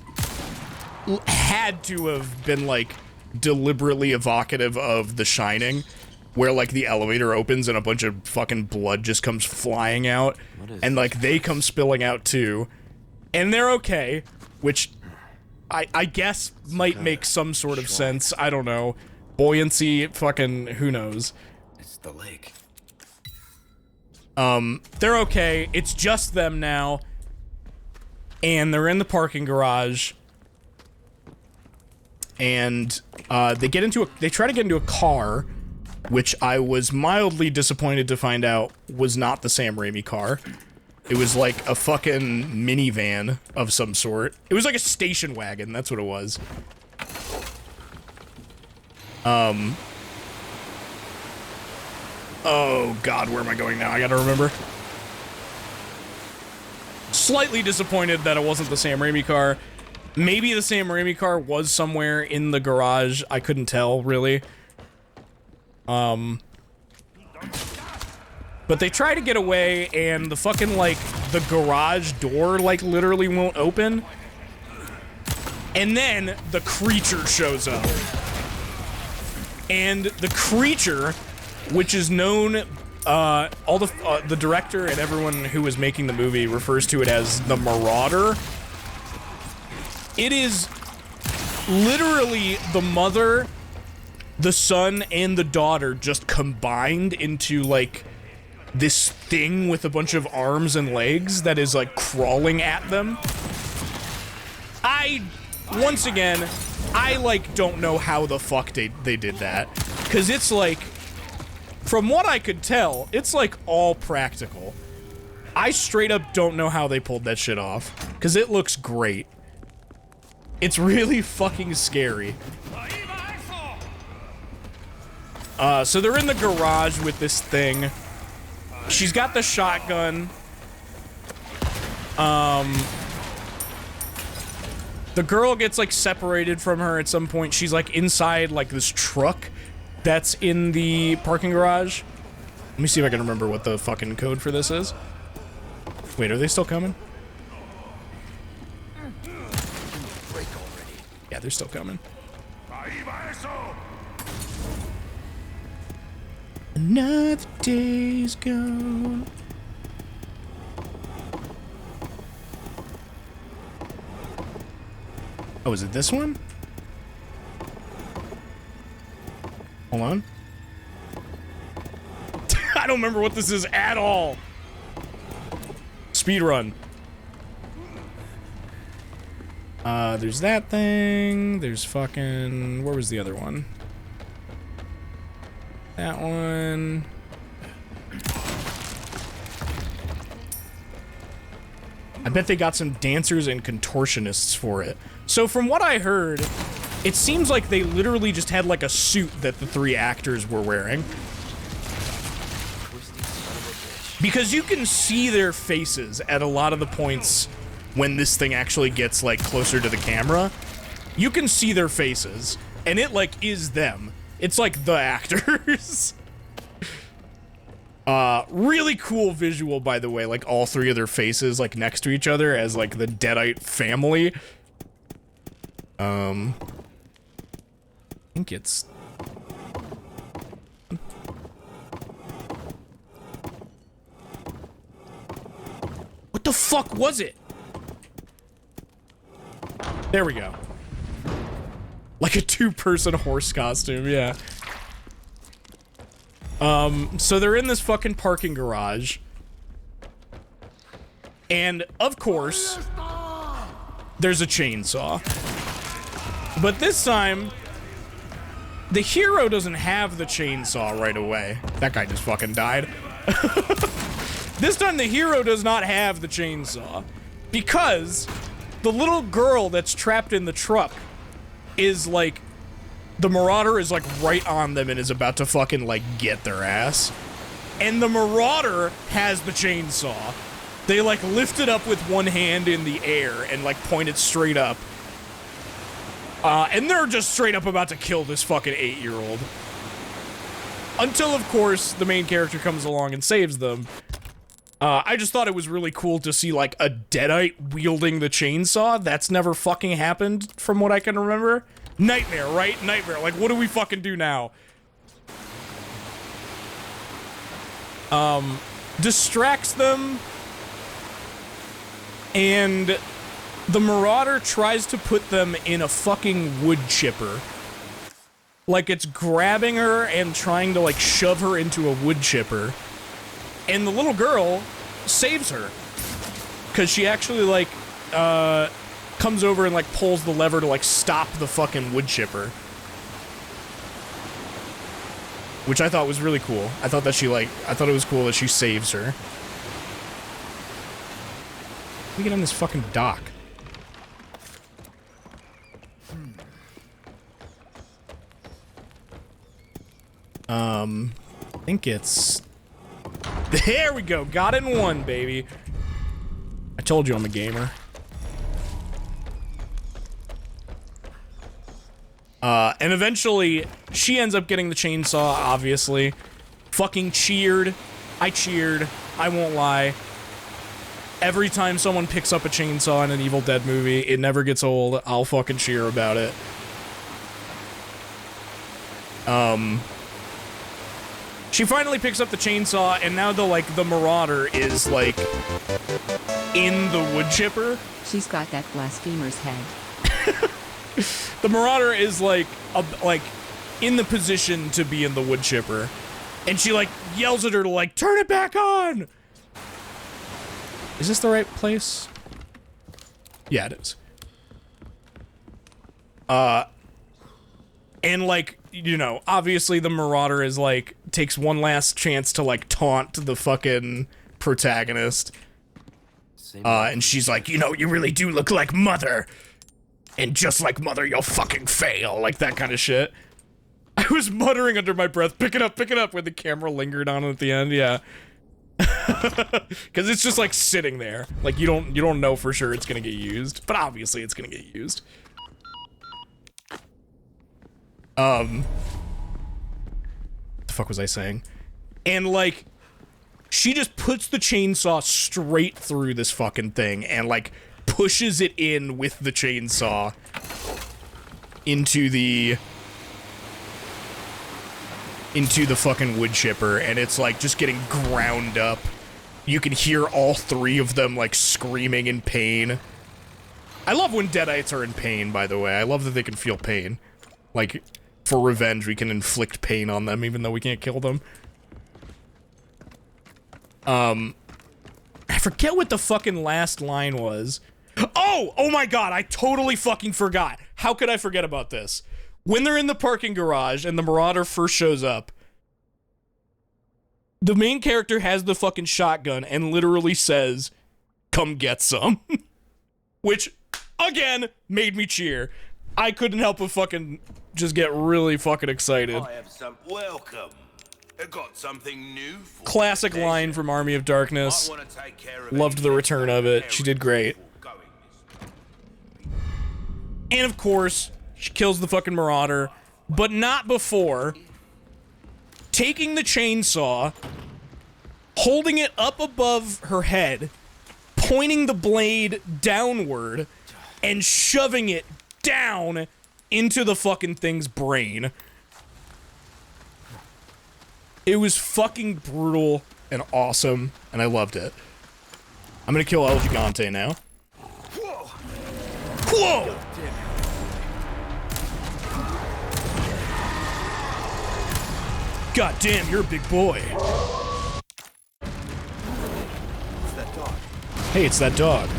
had to have been, like, deliberately evocative of The Shining, where, like, the elevator opens and a bunch of fucking blood just comes flying out, and, like, they come spilling out too, and they're okay, which I guess might make some sort of sense. I don't know. Buoyancy, fucking, who knows. It's the lake. They're okay. It's just them now. And they're in the parking garage. And, they try to get into a car, which I was mildly disappointed to find out was not the Sam Raimi car. It was like a fucking minivan of some sort. It was like a station wagon, that's what it was. Oh god, where am I going now? I gotta remember. Slightly disappointed that it wasn't the Sam Raimi car. Maybe the Sam Raimi car was somewhere in the garage. I couldn't tell, really. But they try to get away, and the fucking, like, the garage door, like, literally won't open. And then the creature shows up. And the creature, which is known, the director and everyone who was making the movie refers to it as the Marauder. It is literally the mother, the son, and the daughter just combined into, like, this thing with a bunch of arms and legs that is, like, crawling at them. Once again, I, like, don't know how the fuck they did that. Because it's, like, from what I could tell, it's, like, all practical. I straight up don't know how they pulled that shit off. Because it looks great. It's really fucking scary. So they're in the garage with this thing. She's got the shotgun. The girl gets, like, separated from her at some point. She's, like, inside, like, this truck that's in the parking garage. Let me see if I can remember what the fucking code for this is. Wait, are they still coming? Break already. Yeah, they're still coming. Another day's gone. Oh, is it this one? Hold on. I don't remember what this is at all. Speedrun. There's that thing. There's fucking... Where was the other one? That one. I bet they got some dancers and contortionists for it. So from what I heard, it seems like they literally just had like a suit that the three actors were wearing. Because you can see their faces at a lot of the points when this thing actually gets like closer to the camera. You can see their faces, and it like is them. It's like the actors. Really cool visual, by the way, like all three of their faces like next to each other as like the Deadite family. I think it's... What the fuck was it? There we go. Like a two-person horse costume, yeah. So they're in this fucking parking garage. And, of course, there's a chainsaw. But this time, the hero doesn't have the chainsaw right away. That guy just fucking died. This time the hero does not have the chainsaw because the little girl that's trapped in the truck is like, the Marauder is like right on them and is about to fucking like get their ass. And the Marauder has the chainsaw. They like lift it up with one hand in the air and like point it straight up. And they're just straight up about to kill this fucking 8-year-old. Until, of course, the main character comes along and saves them. I just thought it was really cool to see, like, a Deadite wielding the chainsaw. That's never fucking happened, from what I can remember. Nightmare, right? Nightmare. Like, what do we fucking do now? Distracts them. And the Marauder tries to put them in a fucking wood chipper. Like, it's grabbing her and trying to, like, shove her into a wood chipper. And the little girl saves her. Because she actually, like, comes over and, like, pulls the lever to, like, stop the fucking wood chipper. Which I thought was really cool. I thought that she, like, I thought it was cool that she saves her. Let me get on this fucking dock. I think it's... There we go! Got it in one, baby! I told you I'm a gamer. And eventually, she ends up getting the chainsaw, obviously. Fucking cheered. I cheered. I won't lie. Every time someone picks up a chainsaw in an Evil Dead movie, it never gets old. I'll fucking cheer about it. She finally picks up the chainsaw, and now the Marauder is, like, in the wood chipper. She's got that blasphemer's head. The Marauder is, like, in the position to be in the wood chipper. And she, like, yells at her to, like, turn it back on! Is this the right place? Yeah, it is. And, like, you know, obviously the Marauder is, like, takes one last chance to, like, taunt the fucking protagonist. And she's like, you know, you really do look like Mother. And just like Mother, you'll fucking fail. Like, that kind of shit. I was muttering under my breath, pick it up, when the camera lingered on it at the end, yeah. Because it's just, like, sitting there. Like, you don't know for sure it's gonna get used. But obviously it's gonna get used. What the fuck was I saying? And, like, she just puts the chainsaw straight through this fucking thing and, like, pushes it in with the chainsaw into the fucking wood chipper, and it's, like, just getting ground up. You can hear all three of them, like, screaming in pain. I love when Deadites are in pain, by the way. I love that they can feel pain. Like, for revenge, we can inflict pain on them, even though we can't kill them. I forget what the fucking last line was. Oh my god, I totally fucking forgot. How could I forget about this? When they're in the parking garage and the Marauder first shows up, the main character has the fucking shotgun and literally says, "Come get some." Which, again, made me cheer. I couldn't help but fucking just get really fucking excited. I have some welcome. I got something new for Classic line from Army of Darkness. I want to take care of Loved the return of it. She did great. And of course, she kills the fucking Marauder, but not before taking the chainsaw, holding it up above her head, pointing the blade downward, and shoving it down into the fucking thing's brain. It was fucking brutal and awesome, and I loved it. I'm gonna kill El Gigante now. Whoa! God damn, you're a big boy. It's that dog. Hey, it's that dog.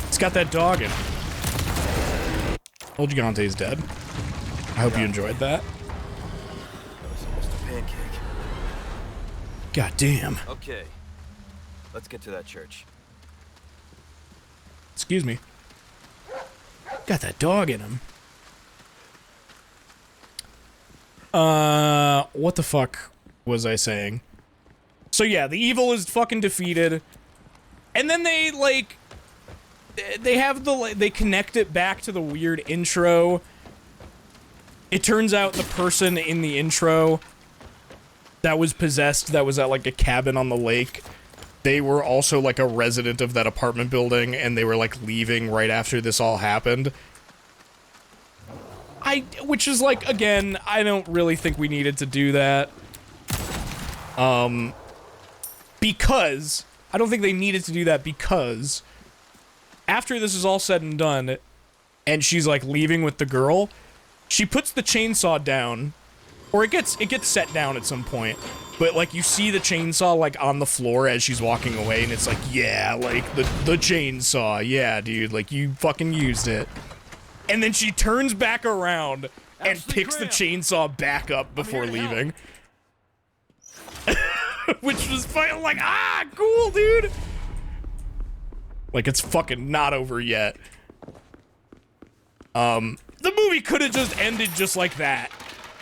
It's got that dog in it. El Gigante is dead. I hope you enjoyed that. That was almost a pancake. God damn. Okay. Let's get to that church. Excuse me. Got that dog in him. What the fuck was I saying? So yeah, the evil is fucking defeated. And then they, like, they connect it back to the weird intro. It turns out the person in the intro that was possessed, that was at, like, a cabin on the lake, they were also, like, a resident of that apartment building, and they were, like, leaving right after this all happened. Which is, like, again, I don't really think we needed to do that. Because, I don't think they needed to do that because after this is all said and done, and she's, like, leaving with the girl, she puts the chainsaw down, or it gets set down at some point, but, like, you see the chainsaw, like, on the floor as she's walking away, and it's like, yeah, like, the chainsaw, yeah, dude, like, you fucking used it. And then she turns back around and picks the chainsaw back up before leaving. Which was fucking like, ah, cool, dude. Like, it's fucking not over yet. The movie could have just ended just like that.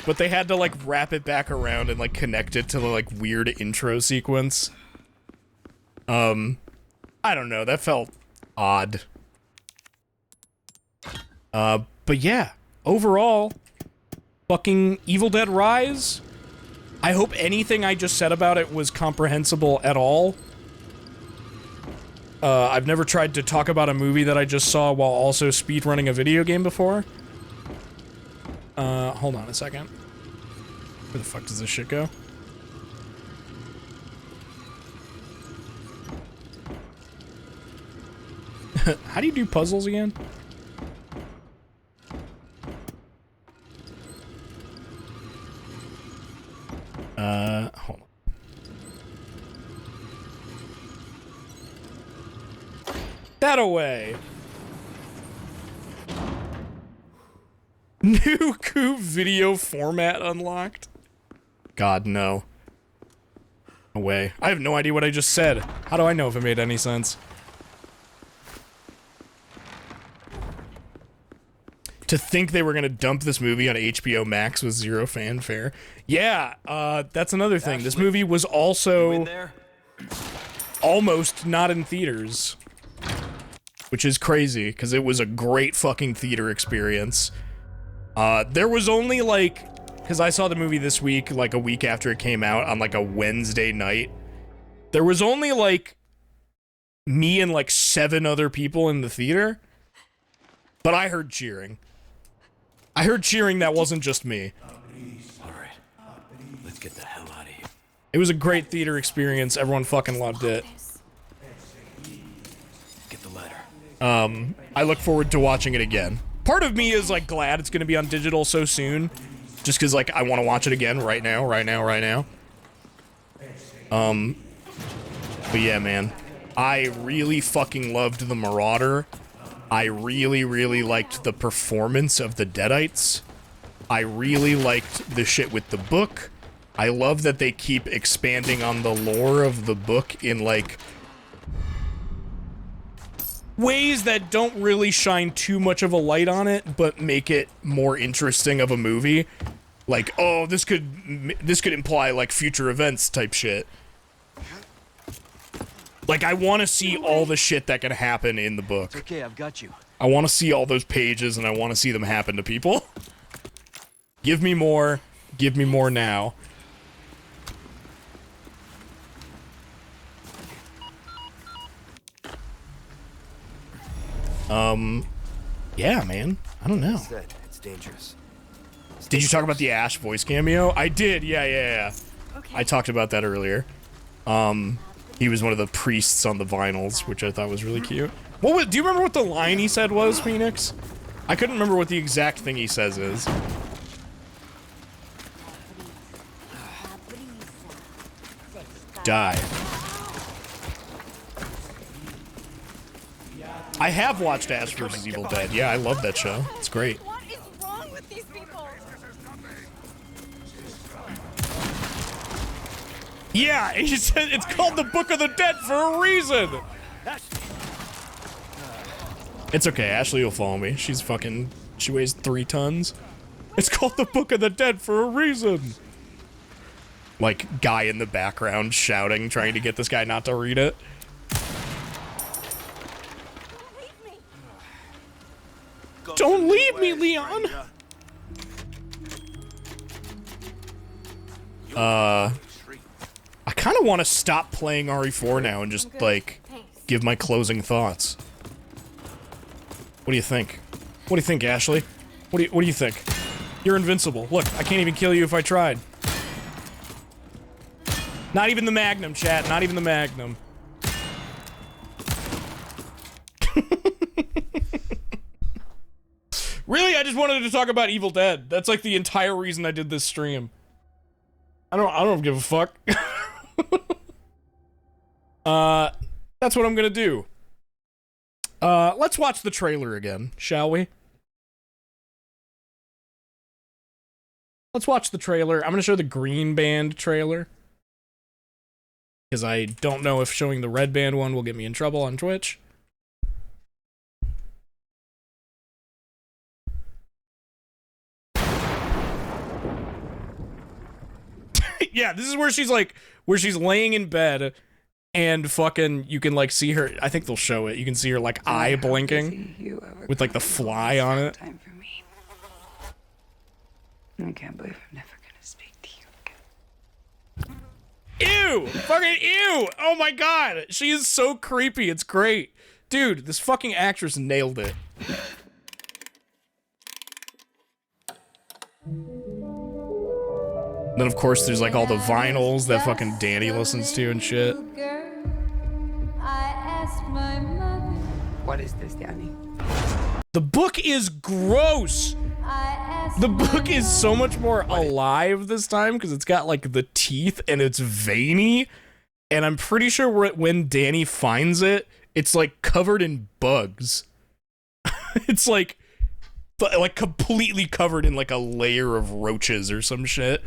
But they had to, like, wrap it back around and, like, connect it to the, like, weird intro sequence. I don't know, that felt odd. But yeah, overall, fucking Evil Dead Rise. I hope anything I just said about it was comprehensible at all. I've never tried to talk about a movie that I just saw while also speedrunning a video game before. Hold on a second. Where the fuck does this shit go? How do you do puzzles again? Hold on. That away. New Coop video format unlocked. God, no. Away. I have no idea what I just said. How do I know if it made any sense? To think they were gonna dump this movie on HBO Max with zero fanfare. Yeah, that's another thing. This movie was also almost not in theaters. Which is crazy, because it was a great fucking theater experience. There was only, like... Because I saw the movie this week, like, a week after it came out, on, like, a Wednesday night. There was only, like, me and, like, 7 other people in the theater. But I heard cheering. I heard cheering that wasn't just me. Alright. Let's get the hell out of here. It was a great theater experience. Everyone fucking loved it. Get the ladder. I look forward to watching it again. Part of me is, like, glad it's gonna be on digital so soon. Just because, like, I want to watch it again right now. But yeah, man. I really fucking loved The Marauder. I really, really liked the performance of the Deadites. I really liked the shit with the book. I love that they keep expanding on the lore of the book in, like, ways that don't really shine too much of a light on it, but make it more interesting of a movie. Like, oh, this could imply, like, future events type shit. Like, I want to see all the shit that can happen in the book. It's okay, I've got you. I want to see all those pages, and I want to see them happen to people. Give me more. Give me more now. Yeah, man. I don't know. Said, it's dangerous. Did you talk about the Ash voice cameo? I did, yeah. Okay. I talked about that earlier. He was one of the priests on the vinyls, which I thought was really cute. Do you remember what the line he said was, Phoenix? I couldn't remember what the exact thing he says is. Die. I have watched Ash vs. Evil Dead. Yeah, I love that show. It's great. What is wrong with these people? Yeah, he said it's called the Book of the Dead for a reason. It's okay, Ashley will follow me. She's fucking, she weighs 3 tons. It's called the Book of the Dead for a reason. Like, guy in the background shouting, trying to get this guy not to read it. Don't leave me, Leon! I kind of want to stop playing RE4 now and just, like, give my closing thoughts. What do you think? What do you think, Ashley? What do you think? You're invincible. Look, I can't even kill you if I tried. Not even the Magnum, chat. Not even the Magnum. Really? I just wanted to talk about Evil Dead. That's like the entire reason I did this stream. I don't give a fuck. That's what I'm gonna do. Let's watch the trailer again, shall we? Let's watch the trailer. I'm gonna show the Green Band trailer. Because I don't know if showing the Red Band one will get me in trouble on Twitch. Yeah, this is where she's like, where she's laying in bed and fucking, you can like see her, I think they'll show it, you can see her like eye blinking with like the fly on it. Time for me. I can't believe I'm never gonna speak to you again. Ew! Fucking ew! Oh my god! She is so creepy, it's great. Dude, this fucking actress nailed it. Then of course there's like all the vinyls that fucking Danny listens to and shit. What is this, Danny? The book is gross! The book is so much more alive this time because it's got like the teeth and it's veiny. And I'm pretty sure when Danny finds it, it's like covered in bugs. It's like completely covered in like a layer of roaches or some shit.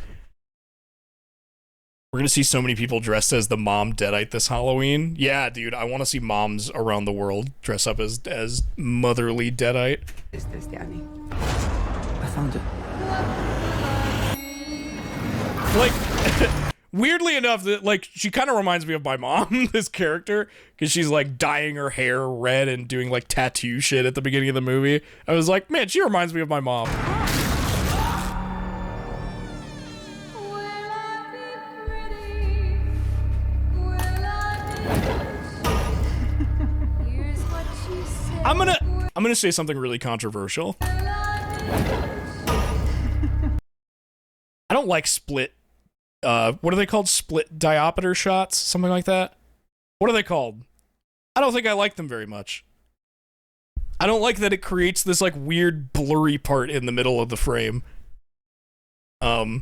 We're gonna see so many people dressed as the mom Deadite this Halloween. Yeah, dude, I want to see moms around the world dress up as motherly Deadite. Is this Danny? I found it. Like, weirdly enough, that like she kind of reminds me of my mom, this character, because she's like dyeing her hair red and doing like tattoo shit at the beginning of the movie. I was like, man, she reminds me of my mom. I'm gonna say something really controversial. I don't like split, what are they called? Split diopter shots? Something like that? What are they called? I don't think I like them very much. I don't like that it creates this like weird blurry part in the middle of the frame. I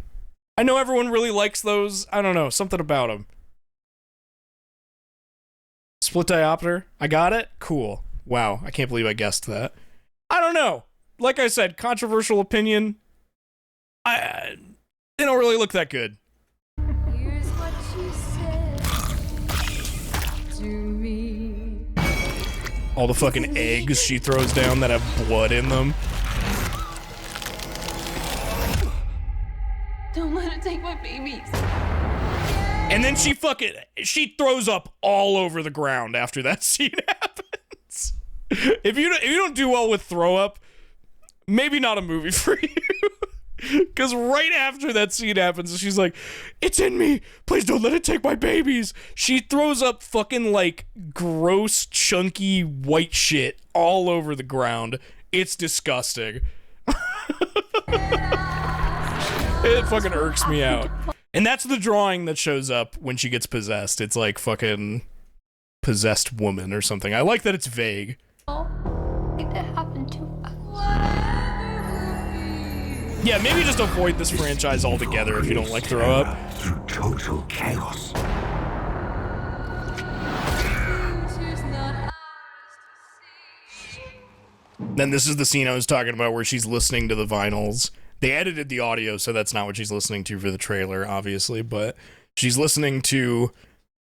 know everyone really likes those. I don't know, something about them. Split diopter? I got it? Cool. Wow, I can't believe I guessed that. I don't know. Like I said, controversial opinion. They don't really look that good. Here's what she said to me. All the fucking eggs she throws down that have blood in them. Don't let it take my babies. And then she throws up all over the ground after that scene happens. If you don't do well with throw up, maybe not a movie for you. Because right after that scene happens, she's like, it's in me. Please don't let it take my babies. She throws up fucking like gross, chunky white shit all over the ground. It's disgusting. It fucking irks me out. And that's the drawing that shows up when she gets possessed. It's like fucking possessed woman or something. I like that it's vague. It happened to us. Yeah, maybe just avoid this franchise altogether if you don't like throw up. Through total chaos. Then this is the scene I was talking about where she's listening to the vinyls. They edited the audio, so that's not what she's listening to for the trailer, obviously, but She's listening to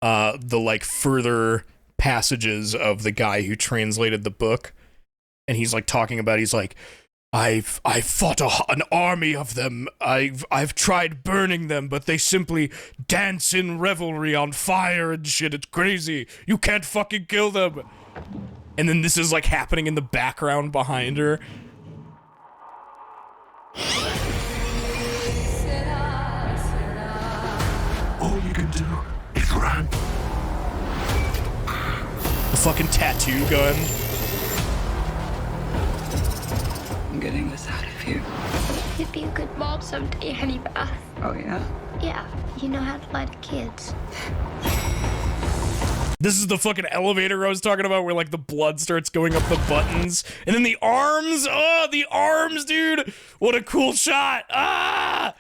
the like further passages of the guy who translated the book, and he's like talking about, he's like, I've fought an army of them. I've tried burning them, but they simply dance in revelry on fire and shit. It's crazy. You can't fucking kill them. And then this is like happening in the background behind her. All you can do is run. The fucking tattoo gun. I'm getting us out of here. You'd be a good mom someday, honey Beth. Oh, yeah? Yeah, you know how to lie to kids. This is the fucking elevator I was talking about, where like the blood starts going up the buttons, and then the arms. Oh, the arms, dude! What a cool shot! Ah!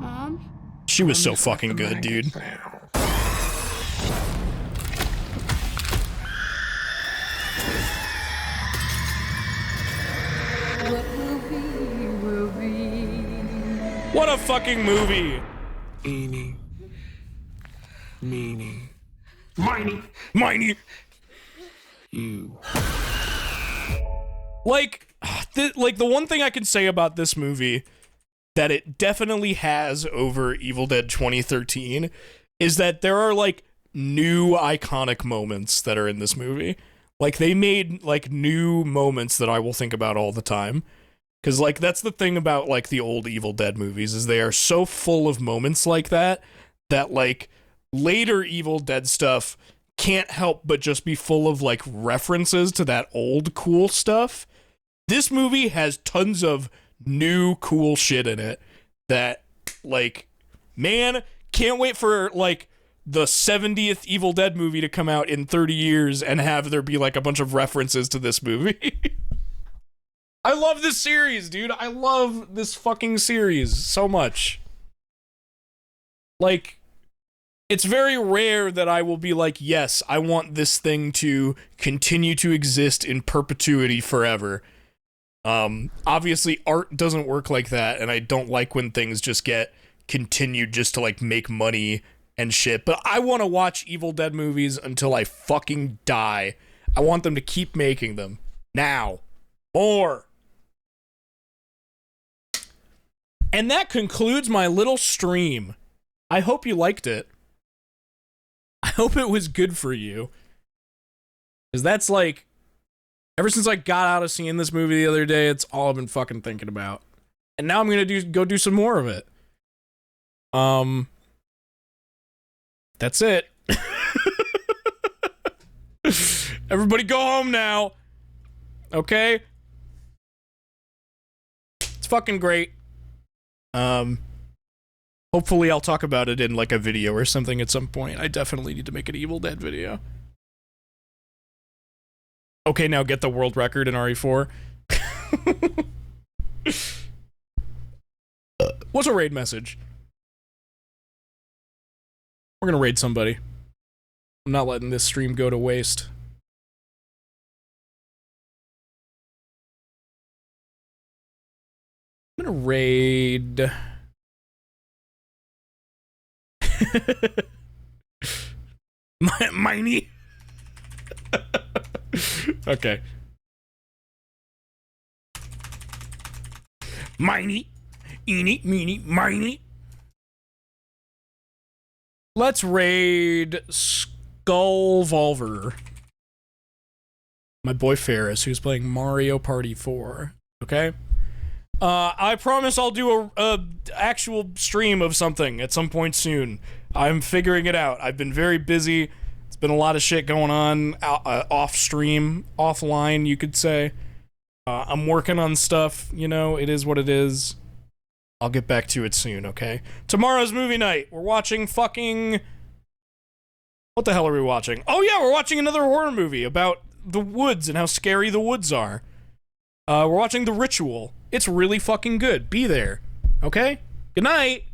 Mom? She was so fucking good, dude. What a fucking movie! Eeny, meeny, Miney! you. Like the one thing I can say about this movie that it definitely has over Evil Dead 2013 is that there are like new iconic moments that are in this movie. Like they made like new moments that I will think about all the time. Cause like that's the thing about like the old Evil Dead movies, is they are so full of moments like that like later Evil Dead stuff can't help but just be full of like references to that old cool stuff. This movie has tons of new cool shit in it that like, man, can't wait for like the 70th Evil Dead movie to come out in 30 years and have there be like a bunch of references to this movie. I love this series, dude. I love this fucking series so much. Like, it's very rare that I will be like, yes, I want this thing to continue to exist in perpetuity forever. Obviously art doesn't work like that, and I don't like when things just get continued just to like make money and shit, but I want to watch Evil Dead movies until I fucking die. I want them to keep making them. Now. More. And that concludes my little stream. I hope you liked it. I hope it was good for you. Because that's like, ever since I got out of seeing this movie the other day, it's all I've been fucking thinking about. And now I'm gonna go do some more of it. That's it. Everybody go home now. Okay? It's fucking great. Hopefully I'll talk about it in like a video or something at some point. I definitely need to make an Evil Dead video. Okay, now get the world record in RE4. What's a raid message? We're gonna raid somebody. I'm not letting this stream go to waste. I'm gonna raid... Miney. Okay. Miney. Eeny, meeny, miny. Let's raid Skullvolver. My boy Ferris, who's playing Mario Party 4. Okay? I promise I'll do a actual stream of something at some point soon. I'm figuring it out. I've been very busy. It's been a lot of shit going on off stream, offline, you could say. I'm working on stuff, you know, it is what it is. I'll get back to it soon, okay? Tomorrow's movie night. We're watching fucking... What the hell are we watching? Oh yeah, we're watching another horror movie about the woods and how scary the woods are. We're watching The Ritual. It's really fucking good. Be there. Okay? Good night.